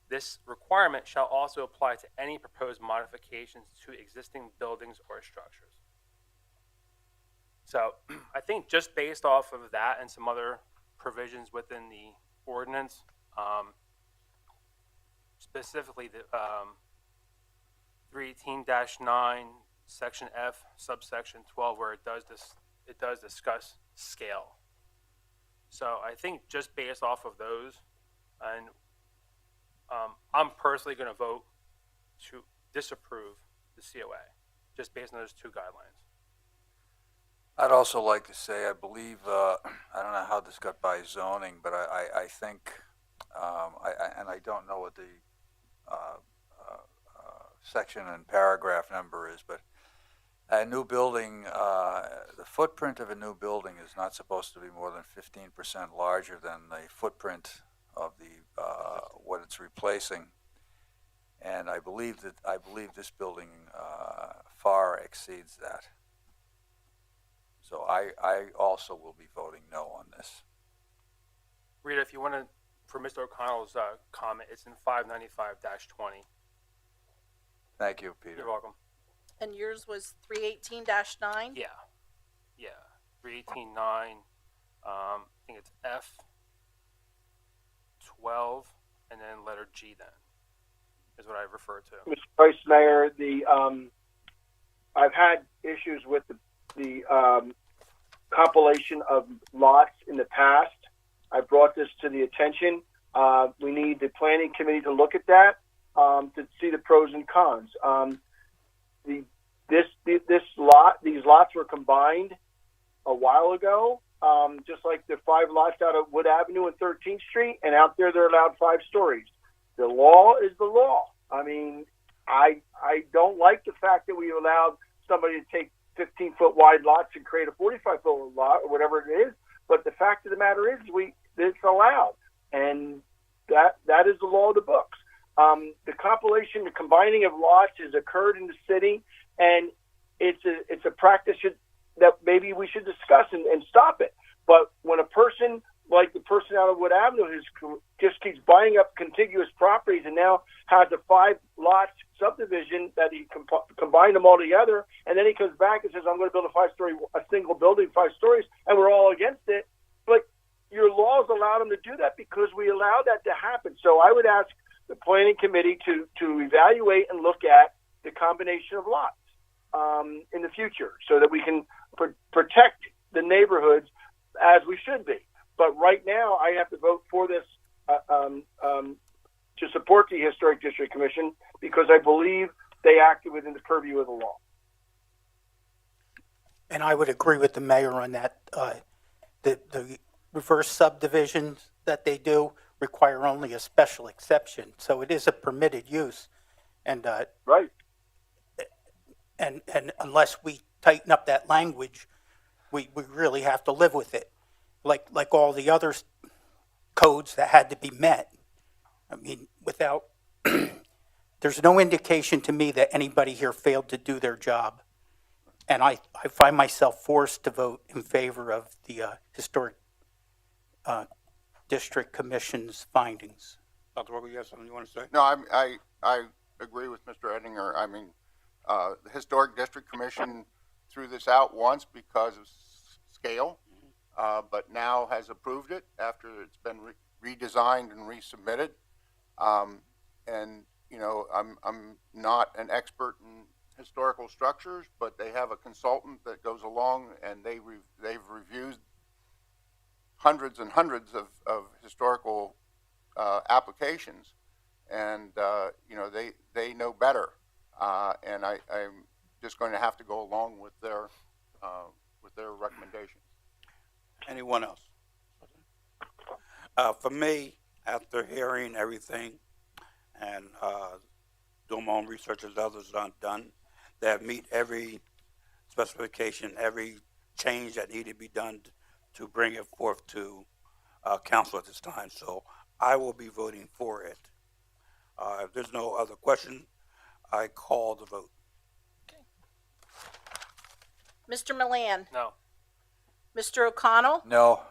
This requirement shall also apply to any proposed modifications to existing buildings or structures. So I think just based off of that and some other provisions within the ordinance, specifically the 318-9, section F, subsection 12, where it does discuss scale. So I think just based off of those, and I'm personally going to vote to disapprove the COA, just based on those two guidelines. I'd also like to say, I believe, I don't know how this got by zoning, but I think, and I don't know what the section and paragraph number is, but a new building, the footprint of a new building is not supposed to be more than 15% larger than the footprint of the what it's replacing. And I believe this building far exceeds that. So I also will be voting no on this. Rita, if you want to, for Mr. O'Connell's comment, it's in 595-20. Thank you, Peter. You're welcome. And yours was 318-9? Yeah. 318-9. I think it's F12 and then letter G. Then is what I refer to. Mr. Vice Mayor, I've had issues with the compilation of lots in the past. I brought this to the attention. We need the planning committee to look at that to see the pros and cons. These lots were combined a while ago, just like the 5 lots out of Wood Avenue and 13th Street, and out there they're allowed 5 stories. The law is the law. I mean, I don't like the fact that we allowed somebody to take 15-foot wide lots and create a 45-foot lot or whatever it is. But the fact of the matter is, it's allowed, and that is the law of the books. The compilation, the combining of lots has occurred in the city, and it's a practice that maybe we should discuss and stop it. But when a person like the person out of Wood Avenue just keeps buying up contiguous properties and now has a 5 lot subdivision that he combined them all together, and then he comes back and says, I'm going to build a single building, 5 stories, and we're all against it. But your laws allowed him to do that because we allowed that to happen. So I would ask the planning committee to evaluate and look at the combination of lots in the future so that we can protect the neighborhoods as we should be. But right now, I have to vote for this to support the Historic District Commission because I believe they acted within the purview of the law. And I would agree with the mayor on that. The reverse subdivisions that they do require only a special exception, so it is a permitted use. And right. And unless we tighten up that language, we really have to live with it, like all the other codes that had to be met. I mean, without there's no indication to me that anybody here failed to do their job, and I find myself forced to vote in favor of the Historic District Commission's findings. Dr. Roby, you have something you want to say? No, I agree with Mr. Ettinger. I mean, the Historic District Commission threw this out once because of scale, but now has approved it after it's been redesigned and resubmitted. And you know, I'm not an expert in historical structures, but they have a consultant that goes along and they've reviewed hundreds and hundreds of historical applications, and you know, they know better, and I'm just going to have to go along with their recommendations. Anyone else? For me, after hearing everything and doing my own research as others have done, that meet every specification, every change that needed to be done to bring it forth to council at this time. So I will be voting for it. If there's no other question, I call the vote. Mr. Milan, No. Mr. O'Connell, No.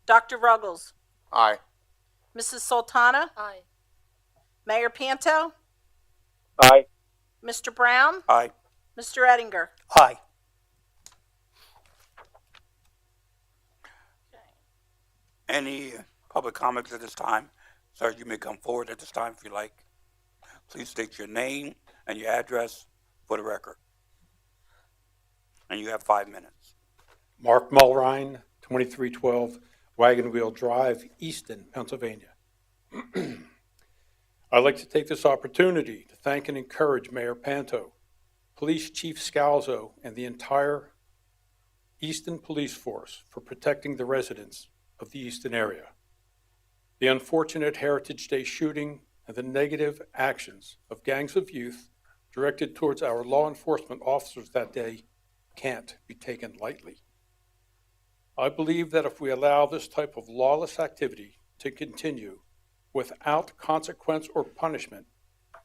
Dr. Ruggles, Aye. Mrs. Sultana, Aye. Mayor Panto, Aye. Mr. Brown, Aye. Mr. Ettinger. Aye. Any public comments at this time? Sir, you may come forward at this time if you like. Please state your name and your address for the record. And you have 5 minutes. Mark Mulrine, 2312 Wagon Wheel Drive, Easton, Pennsylvania. I'd like to take this opportunity to thank and encourage Mayor Panto, Police Chief Scalzo, and the entire Easton Police Force for protecting the residents of the Easton area. The unfortunate Heritage Day shooting and the negative actions of gangs of youth directed towards our law enforcement officers that day can't be taken lightly. I believe that if we allow this type of lawless activity to continue without consequence or punishment,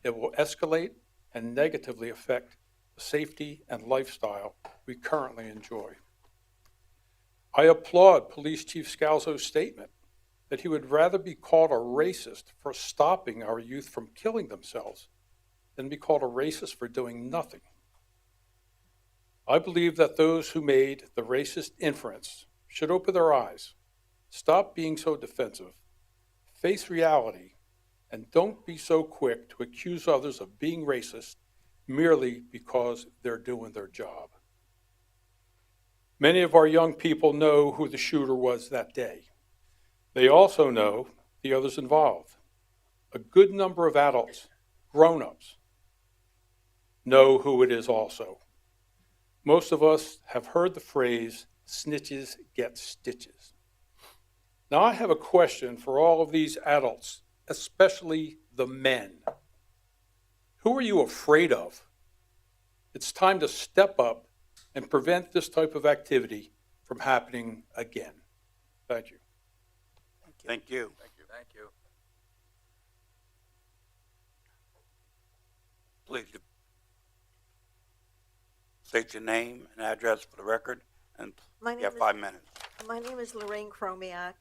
it will escalate and negatively affect the safety and lifestyle we currently enjoy. I applaud Police Chief Scalzo's statement that he would rather be called a racist for stopping our youth from killing themselves than be called a racist for doing nothing. I believe that those who made the racist inference should open their eyes, stop being so defensive, face reality, and don't be so quick to accuse others of being racist merely because they're doing their job. Many of our young people know who the shooter was that day. They also know the others involved. A good number of adults, grown-ups, know who it is also. Most of us have heard the phrase, snitches get stitches. Now I have a question for all of these adults, especially the men. Who are you afraid of? It's time to step up and prevent this type of activity from happening again. Thank you. Thank you. Thank you. Thank you. Please state your name and address for the record, and you have 5 minutes. My name is Lorraine Chromiak.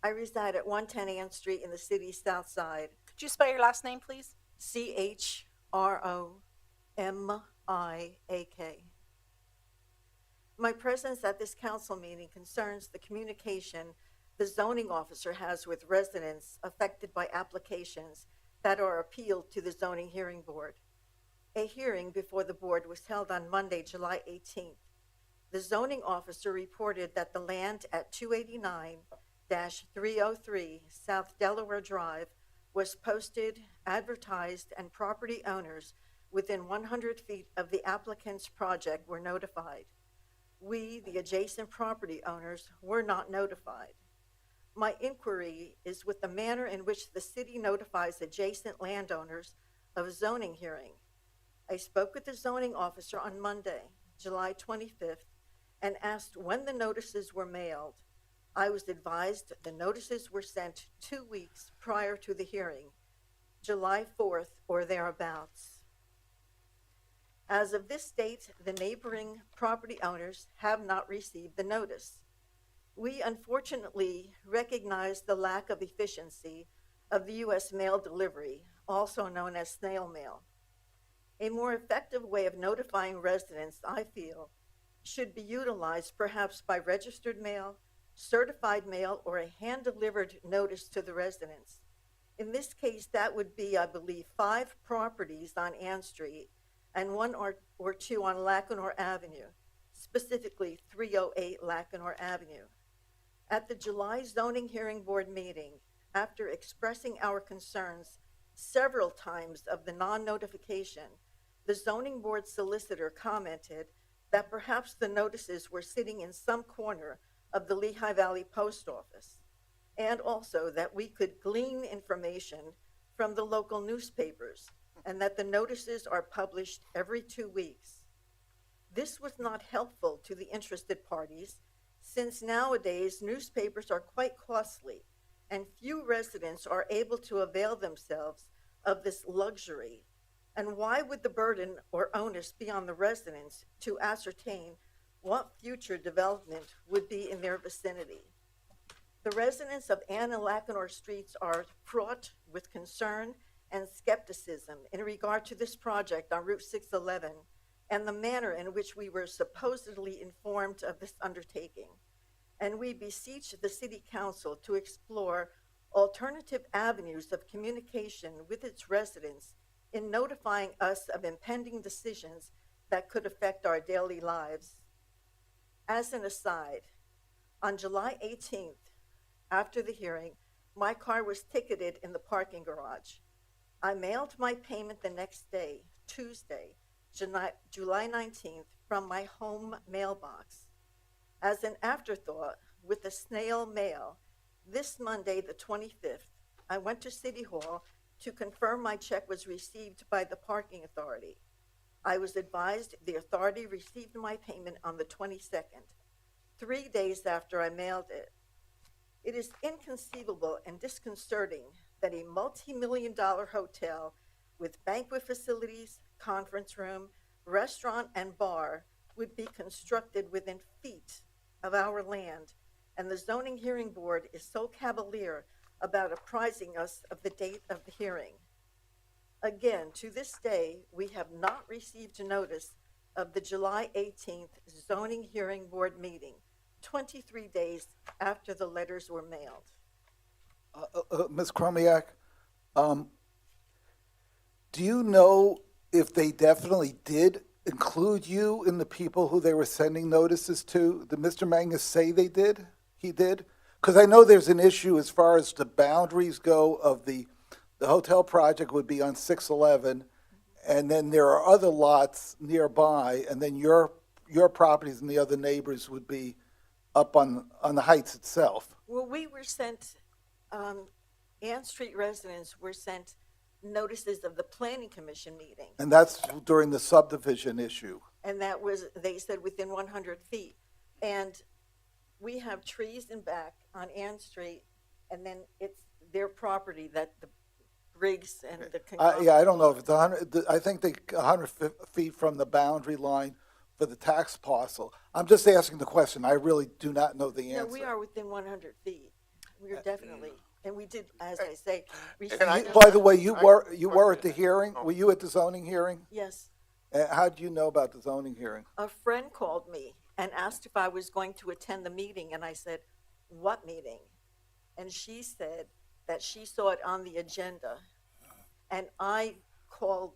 I reside at 110 Ann Street in the city's south side. Could you spell your last name, please? CHROMIAK. My presence at this council meeting concerns the communication the zoning officer has with residents affected by applications that are appealed to the zoning hearing board. A hearing before the board was held on Monday, July 18th. The zoning officer reported that the land at 289-303 South Delaware Drive was posted, advertised, and property owners within 100 feet of the applicant's project were notified. We, the adjacent property owners, were not notified. My inquiry is with the manner in which the city notifies adjacent landowners of a zoning hearing. I spoke with the zoning officer on Monday, July 25th, and asked when the notices were mailed. I was advised the notices were sent 2 weeks prior to the hearing, July 4th or thereabouts. As of this date, the neighboring property owners have not received the notice. We unfortunately recognize the lack of efficiency of the U.S. mail delivery, also known as snail mail. A more effective way of notifying residents, I feel, should be utilized perhaps by registered mail, certified mail, or a hand-delivered notice to the residents. In this case, that would be, I believe, 5 properties on Ann Street and 1 or 2 on Lacanore Avenue, specifically 308 Lacanore Avenue. At the July Zoning Hearing Board meeting, after expressing our concerns several times of the non-notification, the Zoning Board solicitor commented that perhaps the notices were sitting in some corner of the Lehigh Valley Post Office, and also that we could glean information from the local newspapers, and that the notices are published every 2 weeks. This was not helpful to the interested parties, since nowadays newspapers are quite costly, and few residents are able to avail themselves of this luxury. And why would the burden or onus be on the residents to ascertain what future development would be in their vicinity? The residents of Ann and Lacanore Streets are fraught with concern and skepticism in regard to this project on Route 611 and the manner in which we were supposedly informed of this undertaking. And we beseech the City Council to explore alternative avenues of communication with its residents in notifying us of impending decisions that could affect our daily lives. As an aside, on July 18th, after the hearing, my car was ticketed in the parking garage. I mailed my payment the next day, Tuesday, July 19th, from my home mailbox. As an afterthought, with the snail mail, this Monday, the 25th, I went to City Hall to confirm my check was received by the parking authority. I was advised the authority received my payment on the 22nd, 3 days after I mailed it. It is inconceivable and disconcerting that a multi-million-dollar hotel with banquet facilities, conference room, restaurant, and bar would be constructed within feet of our land, and the Zoning Hearing Board is so cavalier about apprising us of the date of the hearing. Again, to this day, we have not received notice of the July 18th Zoning Hearing Board meeting, 23 days after the letters were mailed. Ms. Chromiak, do you know if they definitely did include you in the people who they were sending notices to? Did Mr. Mangus say they did? He did? Because I know there's an issue as far as the boundaries go of the hotel project would be on 611, and then there are other lots nearby, and then your properties and the other neighbors would be up on the heights itself. Well, we were sent, Ann Street residents were sent notices of the Planning Commission meeting. And that's during the subdivision issue. And that was, they said, within 100 feet. And we have trees in back on Ann Street, and then it's their property that the Briggs and the... Yeah, I don't know if it's 100, I think they 100 feet from the boundary line for the tax parcel. I'm just asking the question. I really do not know the answer. No, we are within 100 feet. We are definitely, and we did, as I say, by the way, you were at the hearing? Were you at the zoning hearing? Yes. How did you know about the zoning hearing? A friend called me and asked if I was going to attend the meeting, and I said, what meeting? And she said that she saw it on the agenda, and I called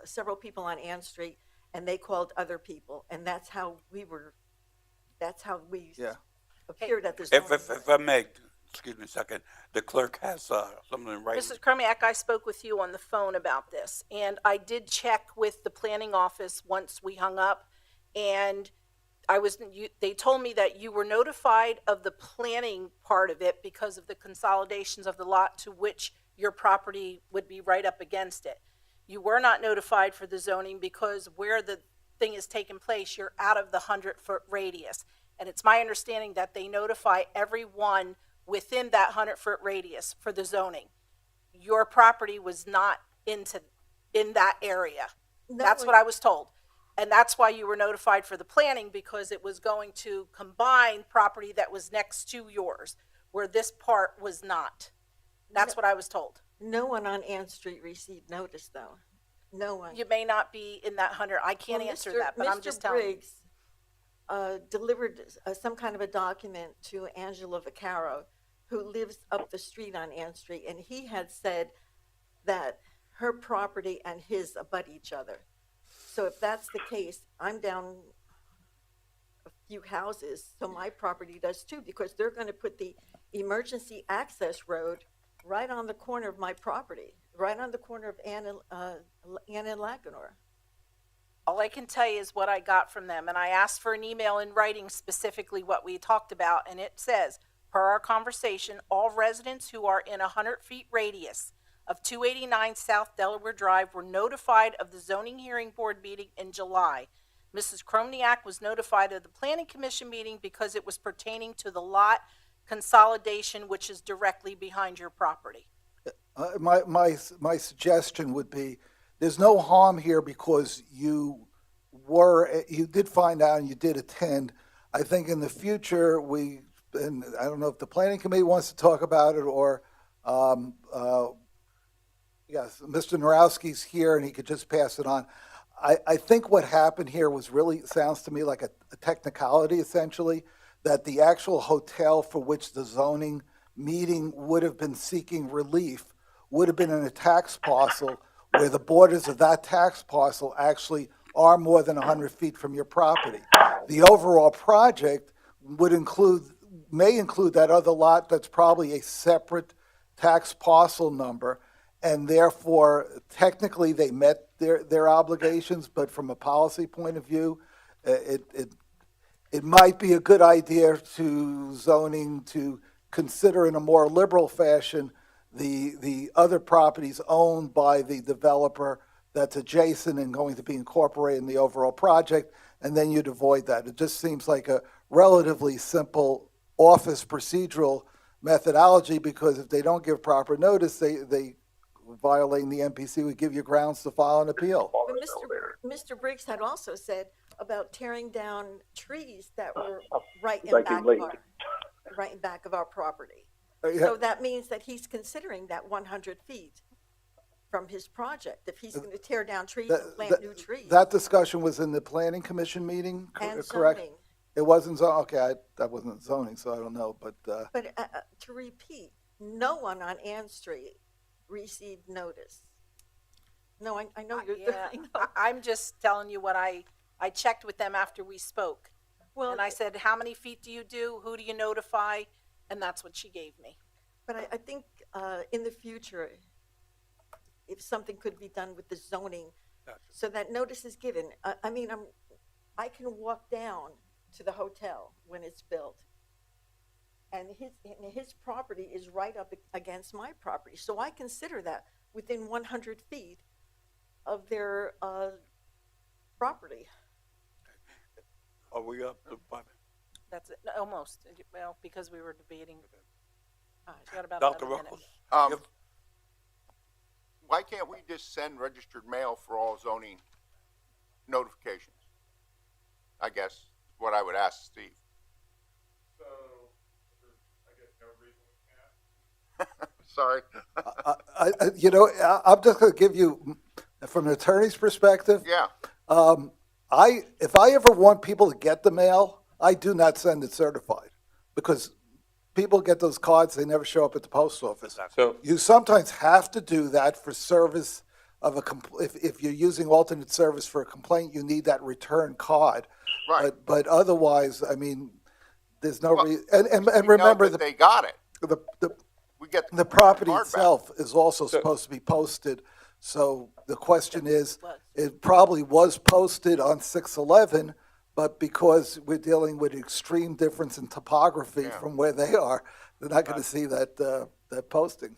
several people on Ann Street, and they called other people, and that's how we appeared at this. If I may, excuse me a second, the clerk has something in writing. Mrs. Chromiak, I spoke with you on the phone about this, and I did check with the planning office once we hung up, and they told me that you were notified of the planning part of it because of the consolidations of the lot to which your property would be right up against it. You were not notified for the zoning because where the thing is taking place, you're out of the 100-foot radius. And it's my understanding that they notify everyone within that 100-foot radius for the zoning. Your property was not in that area. That's what I was told. And that's why you were notified for the planning, because it was going to combine property that was next to yours, where this part was not. That's what I was told. No one on Ann Street received notice, though. No one. You may not be in that 100. I can't answer that, but I'm just telling you. Mr. Briggs delivered some kind of a document to Angela Vaccaro, who lives up the street on Ann Street, and he had said that her property and his abut each other. So if that's the case, I'm down a few houses, so my property does too, because they're going to put the emergency access road right on the corner of my property, right on the corner of Ann and Lacanor. All I can tell you is what I got from them, and I asked for an email in writing specifically what we talked about, and it says, per our conversation, all residents who are in a 100-feet radius of 289 South Delaware Drive were notified of the zoning hearing board meeting in July. Mrs. Kromniak was notified of the planning commission meeting because it was pertaining to the lot consolidation, which is directly behind your property. My suggestion would be, there's no harm here because you did find out and you did attend. I think in the future, and I don't know if the planning committee wants to talk about it or, yes, Mr. Narowski's here and he could just pass it on. I think what happened here was really, sounds to me like a technicality essentially, that the actual hotel for which the zoning meeting would have been seeking relief would have been in a tax parcel where the borders of that tax parcel actually are more than 100 feet from your property. The overall project may include that other lot that's probably a separate tax parcel number, and therefore, technically, they met their obligations, but from a policy point of view, it might be a good idea to zoning to consider in a more liberal fashion the other properties owned by the developer that's adjacent and going to be incorporated in the overall project, and then you'd avoid that. It just seems like a relatively simple office procedural methodology, because if they don't give proper notice, they violating the MPC would give you grounds to file an appeal. But Mr. Briggs had also said about tearing down trees that were right in back of our property. So that means that he's considering that 100 feet from his project, if he's going to tear down trees and plant new trees. That discussion was in the planning commission meeting, And correct? zoning. It wasn't zoning, okay, that wasn't zoning, so I don't know, but. But to repeat, no one on Ann Street received notice. No, I know you're. Yeah, I'm just telling you what I checked with them after we spoke. Well, and I said, how many feet do you do? Who do you notify? And that's what she gave me. But I think in the future, if something could be done with the zoning, so that notice is given. I can walk down to the hotel when it's built, and his property is right up against my property. So I consider that within 100 feet of their property. Are we up to 5? That's it. No, almost. Well, because we were debating. You got about Dr. another minute. Ruckles? Why can't we just send registered mail for all zoning notifications? I guess what I would ask Steve. So, I guess no reason we can't. Sorry. I'm just going to give you, from an attorney's perspective. Yeah. If I ever want people to get the mail, I do not send it certified, because people get those cards, they never show up at the post office. So You sometimes have to do that for service of if you're using alternate service for a complaint, you need that return card. Right. But otherwise, I mean, there's no Well, reason. And we remember, know that they got it. We get the property card back. itself is also supposed to be posted. So the question is, it probably was posted on 6/11, but because we're dealing with extreme difference in topography from where they are, they're not going to see that posting.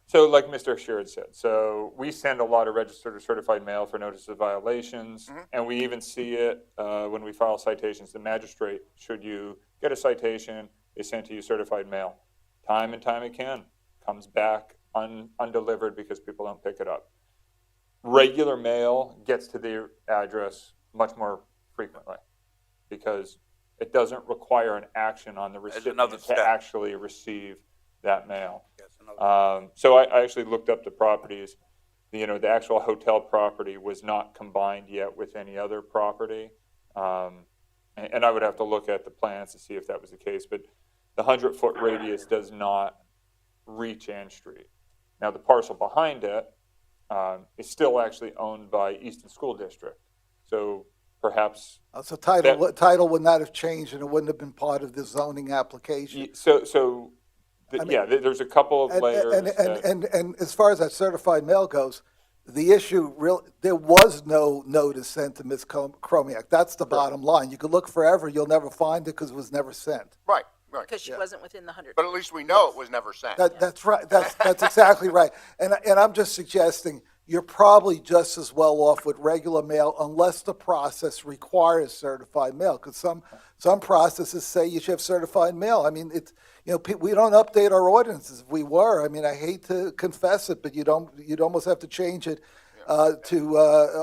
So like Mr. Sheard said, so we send a lot of registered or certified mail for notice of violations, and we even see it when we file citations. The magistrate, should you get a citation, they send to you certified mail. Time and time again, comes back undelivered because people don't pick it up. Regular mail gets to the address much more frequently because it doesn't require an action on the recipient to actually receive that mail. So I actually looked up the properties. The actual hotel property was not combined yet with any other property. And I would have to look at the plans to see if that was the case. But the 100-foot radius does not reach Ann Street. Now, the parcel behind it is still actually owned by Easton School District. So perhaps. So title would not have changed and it wouldn't have been part of the zoning application. There's a couple of layers. And as far as that certified mail goes, the issue there was no notice sent to Ms. Chromiak. That's the bottom line. You could look forever, you'll never find it because it was never sent. Right. Because she wasn't within the 100. But at least we know it was never sent. That's right. That's exactly right. And I'm just suggesting you're probably just as well off with regular mail unless the process requires certified mail. Because some processes say you should have certified mail. I mean, we don't update our ordinances. If we were, I mean, I hate to confess it, but you'd almost have to change it to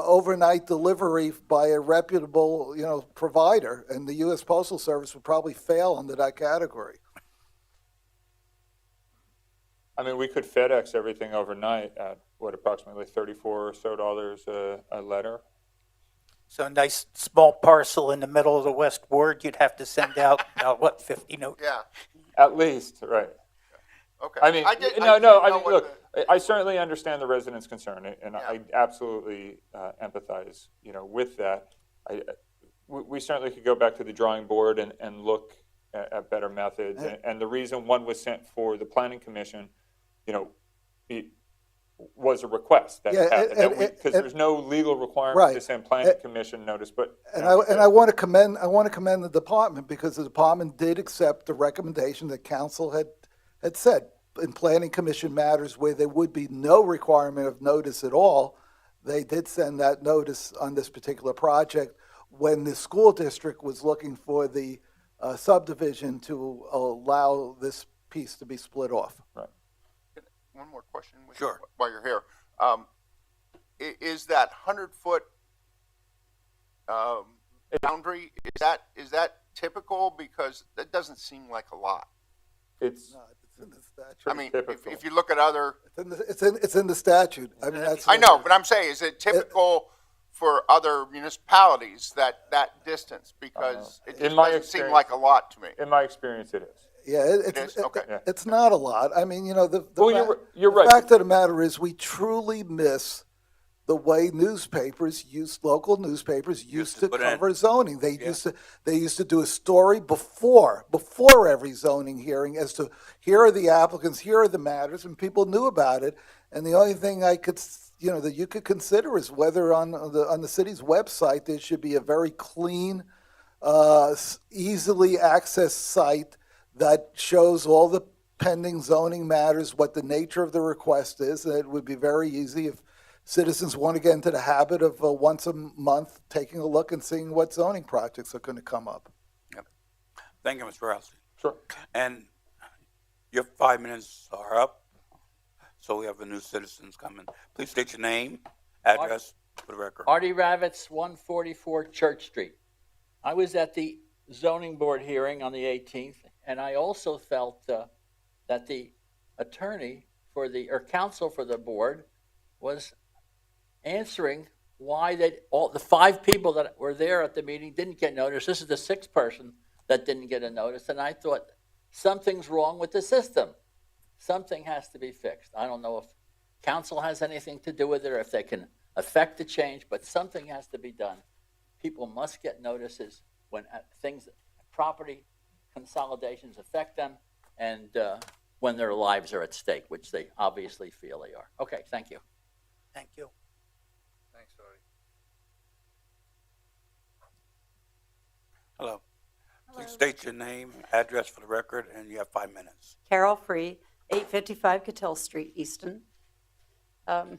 overnight delivery by a reputable, provider, and the U.S. Postal Service would probably fail under that category. I mean, we could FedEx everything overnight at approximately $34 or so a letter. So a nice small parcel in the middle of the West Ward, you'd have to send out about 50 notes. Yeah. At least, right. Okay. I mean, look, I certainly understand the residents' concern, and I absolutely empathize, with that. We certainly could go back to the drawing board and look at better methods. And the reason one was sent for the planning commission, it was a request because there's no legal requirement to send planning commission notice. But I want to commend the department because the department did accept the recommendation that council had said in planning commission matters where there would be no requirement of notice at all. They did send that notice on this particular project when the school district was looking for the subdivision to allow this piece to be split off. Right. One more question. Sure. While you're here, is that 100-foot boundary? Is that typical? Because that doesn't seem like a lot. It's in the statute. I mean, if you look at other, it's in the statute. I mean, I know, but I'm saying, is it typical for other municipalities that distance? Because it just doesn't seem like a lot to me. In my experience, it is. Yeah, it's not a lot. I mean, you're the right. fact of the matter is we truly miss the way local newspapers used to cover zoning. They used to do a story before every zoning hearing as to here are the applicants, here are the matters, and people knew about it. And the only thing that you could consider is whether on the city's website there should be a very clean, easily accessed site that shows all the pending zoning matters, what the nature of the request is, and it would be very easy if citizens want to get into the habit of once a month taking a look and seeing what zoning projects are going to come up. Yep. Thank you, Mr. Rouse. Sure. And your 5 minutes are up, so we have a new citizens coming. Please state your name, address for the record. Artie Ravitz, 144 Church Street. I was at the zoning board hearing on the 18th, and I also felt that the attorney or counsel for the board was answering why all the 5 people that were there at the meeting didn't get notice. This is the 6th person that didn't get a notice, and I thought something's wrong with the system. Something has to be fixed. I don't know if council has anything to do with it or if they can affect the change, but something has to be done. People must get notices when property consolidations affect them and when their lives are at stake, which they obviously feel they are. Okay, thank you. Thank you. Thanks, Artie. Hello. Please state your name, address for the record, and you have 5 minutes. Carol Free, 855 Cattell Street, Easton. On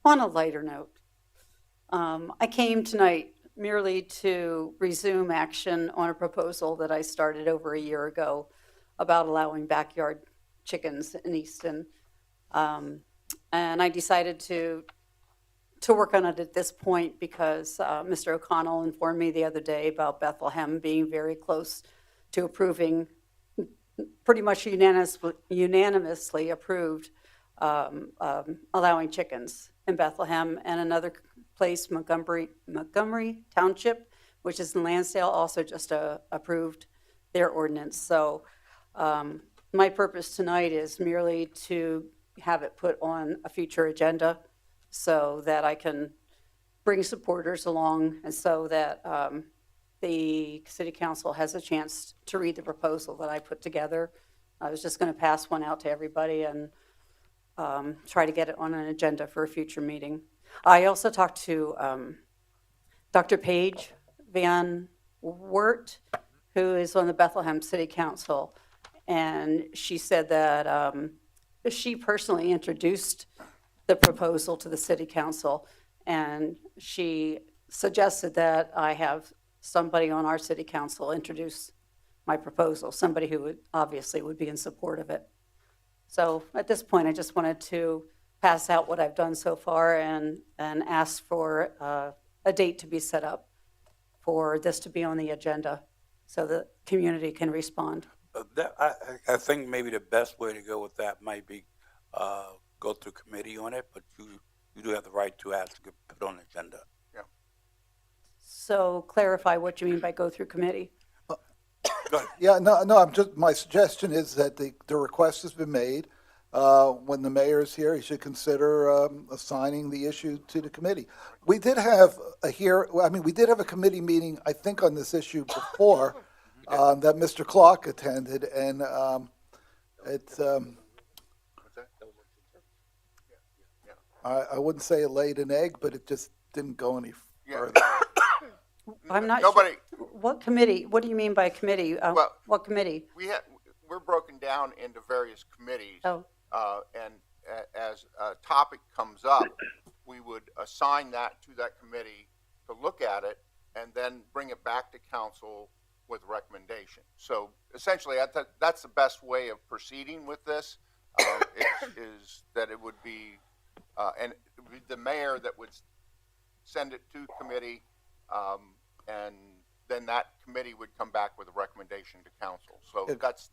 a lighter note, I came tonight merely to resume action on a proposal that I started over a year ago about allowing backyard chickens in Easton. And I decided to work on it at this point because Mr. O'Connell informed me the other day about Bethlehem being very close to approving, pretty much unanimously approved, allowing chickens in Bethlehem, and another place, Montgomery Township, which is in Lansdale, also just approved their ordinance. So My purpose tonight is merely to have it put on a future agenda so that I can bring supporters along and so that the city council has a chance to read the proposal that I put together. I was just going to pass one out to everybody and try to get it on an agenda for a future meeting. I also talked to Dr. Paige Van Wert, who is on the Bethlehem City Council, and she said that she personally introduced the proposal to the City Council, and she suggested that I have somebody on our City Council introduce my proposal, somebody who would obviously would be in support of it. So at this point, I just wanted to pass out what I've done so far and ask for a date to be set up for this to be on the agenda so the community can respond. I think maybe the best way to go with that might be go through committee on it, but you do have the right to ask to put on the agenda. Yeah. So clarify what you mean by go through committee. Yeah, no, my suggestion is that the request has been made. When the mayor is here, he should consider assigning the issue to the committee. We did have we did have a committee meeting, I think, on this issue before that Mr. Clark attended, and I wouldn't say it laid an egg, but it just didn't go any further. I'm not Nobody. sure. What committee? What do you mean by committee? What committee? We're broken down into various committees. Oh. And as a topic comes up, we would assign that to that committee to look at it and then bring it back to council with recommendation. So essentially, that's the best way of proceeding with this, is that it would be, and it would be the mayor that would send it to committee, and then that committee would come back with a recommendation to council. So that's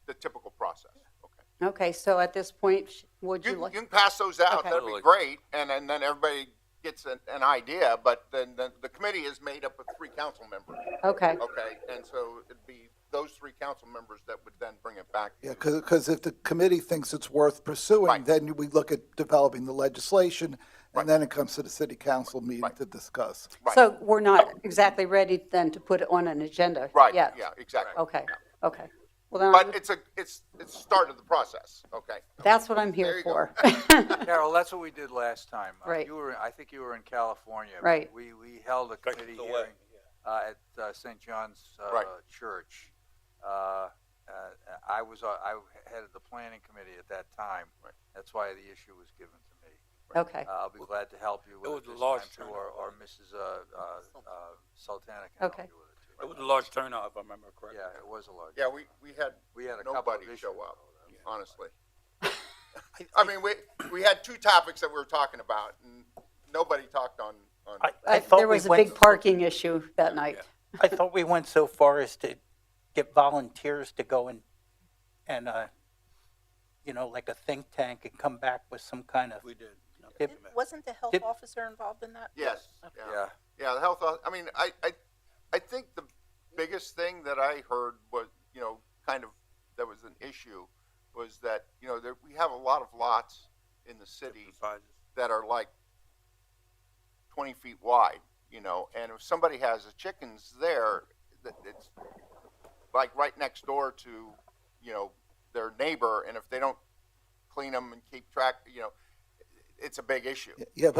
the typical process. Okay. Okay, so at this point, would you like? You can pass those out. Okay. That'd be great, and then everybody gets an idea. But then the committee is made up of 3 council members. Okay. Okay, and so it'd be those 3 council members that would then bring it back. Yeah, because if the committee thinks it's worth pursuing, then we look at developing the legislation, and then it comes to the city council meeting to discuss. So we're not exactly ready then to put it on an agenda Right. yet? Yeah. Exactly. Okay. Okay. Well, then But it's the start of the process. Okay. that's what I'm There here you for. Carol, that's what we did last time. Right. I think you were in California. Right. We held a committee hearing at St. John's Church. I headed the planning committee at that time. Right. That's why the issue was given to me. Okay. I'll be glad to help you with It was it a this large time too, turnout. or Mrs. Sultana can Okay. help you with it too. It was a large turnout, if I remember correctly. Yeah, it was a large. Yeah, we had a couple of nobody issues, show up. though. Honestly. I mean, we had 2 topics that we were talking about, and nobody talked on. I thought There was a big parking issue that night. I thought we went so far as to get volunteers to go and like a think tank and come back with some kind of. We did. Wasn't the health Did- officer involved in that? Yes. Yeah. Yeah, the health. I mean, I think the biggest thing that I heard was, kind of that was an issue, was that we have a lot of lots in the city that are like 20 feet wide, and if somebody has the chickens there, it's like right next door to, their neighbor, and if they don't clean them and keep track, it's a big issue. Yeah,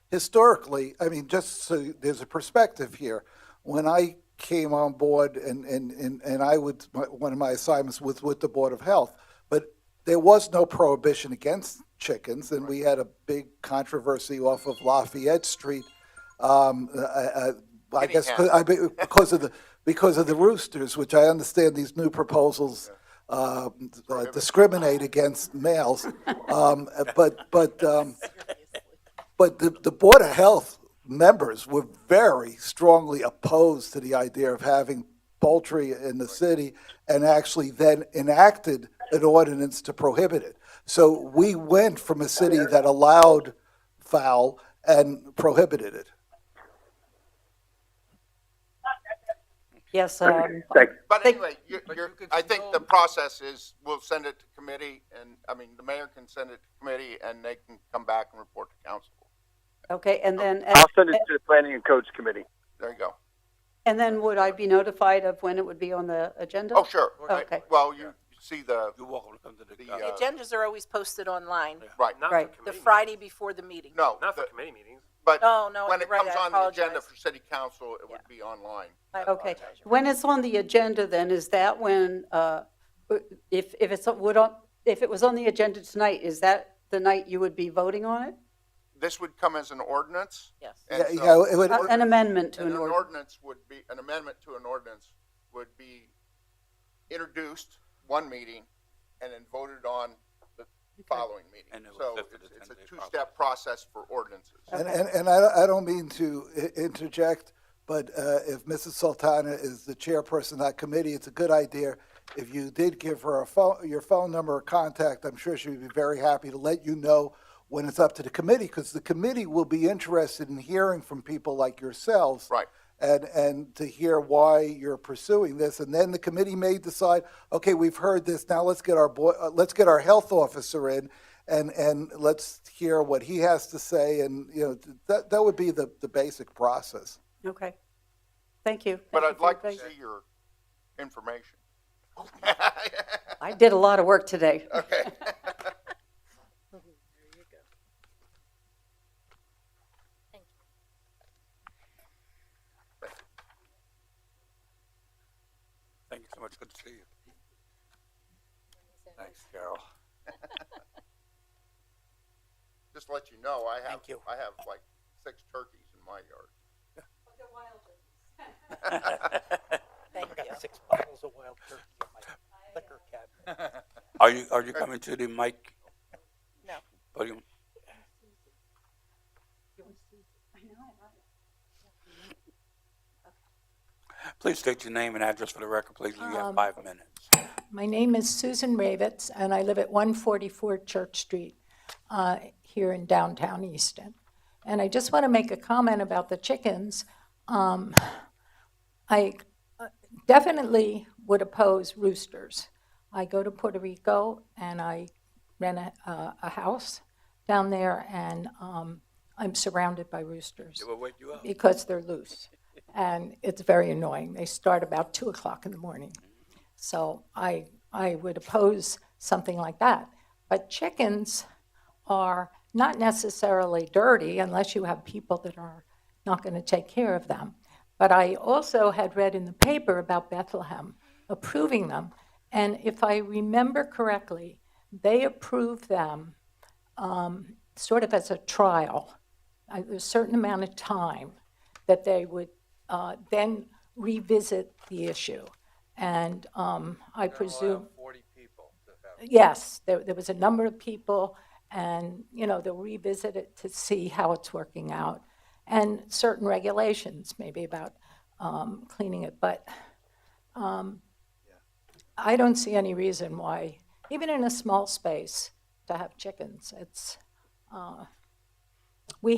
historically, I mean, just so there's a perspective here. When I came on board, and one of my assignments was with the Board of Health, but there was no prohibition against chickens, and we had a big controversy off of Lafayette Street. I guess because of the roosters, which I understand these new proposals discriminate against males, but the Board of Health members were very strongly opposed to the idea of having poultry in the city, and actually then enacted an ordinance to prohibit it. So we went from a city that allowed fowl and prohibited it. Yes, Thanks. But anyway, I think the process is, we'll send it to committee, and, I mean, the mayor can send it to committee, and they can come back and report to council. okay, and then. I'll send it to the Planning and Codes Committee. There you go. And then would I be notified of when it would be on the agenda? Oh, sure. Okay. Well, you see You're welcome to come to the. The agendas are always posted online, right. Not Right. for the committee Friday before the meeting. No, Not for committee meetings. but Oh, no, when you're it right, comes I on the agenda apologize. for city council, it would be online. I Okay. apologize. When it's on the agenda, then, is that when, if it was on the agenda tonight, is that the night you would be voting on it? This would come as an ordinance. Yes. And Yeah, so it would- An amendment to and an an ordinance. ordinance would be, an amendment to an ordinance would be introduced one meeting and then voted on the following meeting. And it was So lifted to it's a 10-day two-step process for ordinances. And I don't mean to interject, but if Mrs. Sultana is the chairperson of that committee, it's a good idea. If you did give her your phone number or contact, I'm sure she would be very happy to let you know when it's up to the committee, because the committee will be interested in hearing from people like yourselves. Right. And to hear why you're pursuing this, and then the committee may decide, okay, we've heard this, now let's get our health officer in, and let's hear what he has to say, and, you know, that would be the basic process. Okay. Thank you. But Thank you I'd for like to your- see your information. I did a lot of work today. Okay. Thank you so much. Good to see you. Thanks, Carol. Just to let you know, I have Thank you. like 6 turkeys in my yard. Thank I you. got 6 bottles of wild turkey in my liquor cabinet. Are you coming to the mic? No. Podium? Please state your name and address for the record, please. You have 5 minutes. My name is Susan Ravitz, and I live at 144 Church Street here in downtown Easton. And I just want to make a comment about the chickens. I definitely would oppose roosters. I go to Puerto Rico, and I rent a house down there, and I'm surrounded by roosters They will wake you up. because they're loose. And it's very annoying. They start about 2 o'clock in the morning. So I would oppose something like that. But chickens are not necessarily dirty unless you have people that are not going to take care of them. But I also had read in the paper about Bethlehem approving them. And if I remember correctly, they approved them sort of as a trial. A certain amount of time that they would then revisit the issue. And I presume, 40 people to have. yes, there was a number of people, and, you know, they'll revisit it to see how it's working out. And certain regulations, maybe about cleaning it. But I don't see any reason why, even in a small space, to have chickens. It's we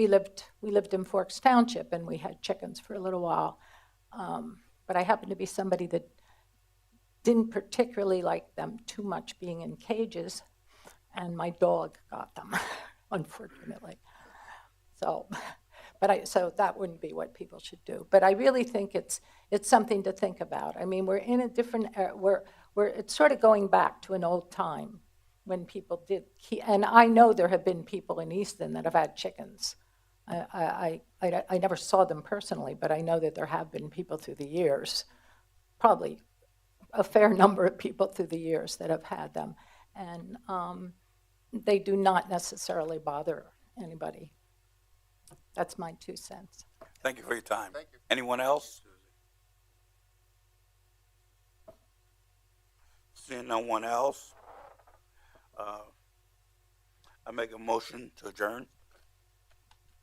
lived in Forks Township, and we had chickens for a little while. But I happened to be somebody that didn't particularly like them too much being in cages, and my dog got them, unfortunately. So that wouldn't be what people should do. But I really think it's something to think about. I mean, we're in a different era. It's sort of going back to an old time when people did, and I know there have been people in Easton that have had chickens. I never saw them personally, but I know that there have been people through the years, probably a fair number of people through the years that have had them. And they do not necessarily bother anybody. That's my 2 cents. Thank you for your time. Thank you. Anyone else? Seeing no one else, I make a motion to adjourn.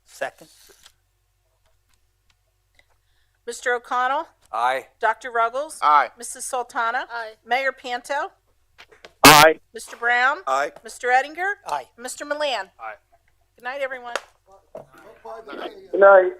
Second. Mr. O'Connell? Aye. Dr. Ruggles? Aye. Mrs. Sultana? Aye. Mayor Panto? Aye. Mr. Brown? Aye. Mr. Ettinger? Aye. Mr. Milan? Aye. Good night, everyone. Good night.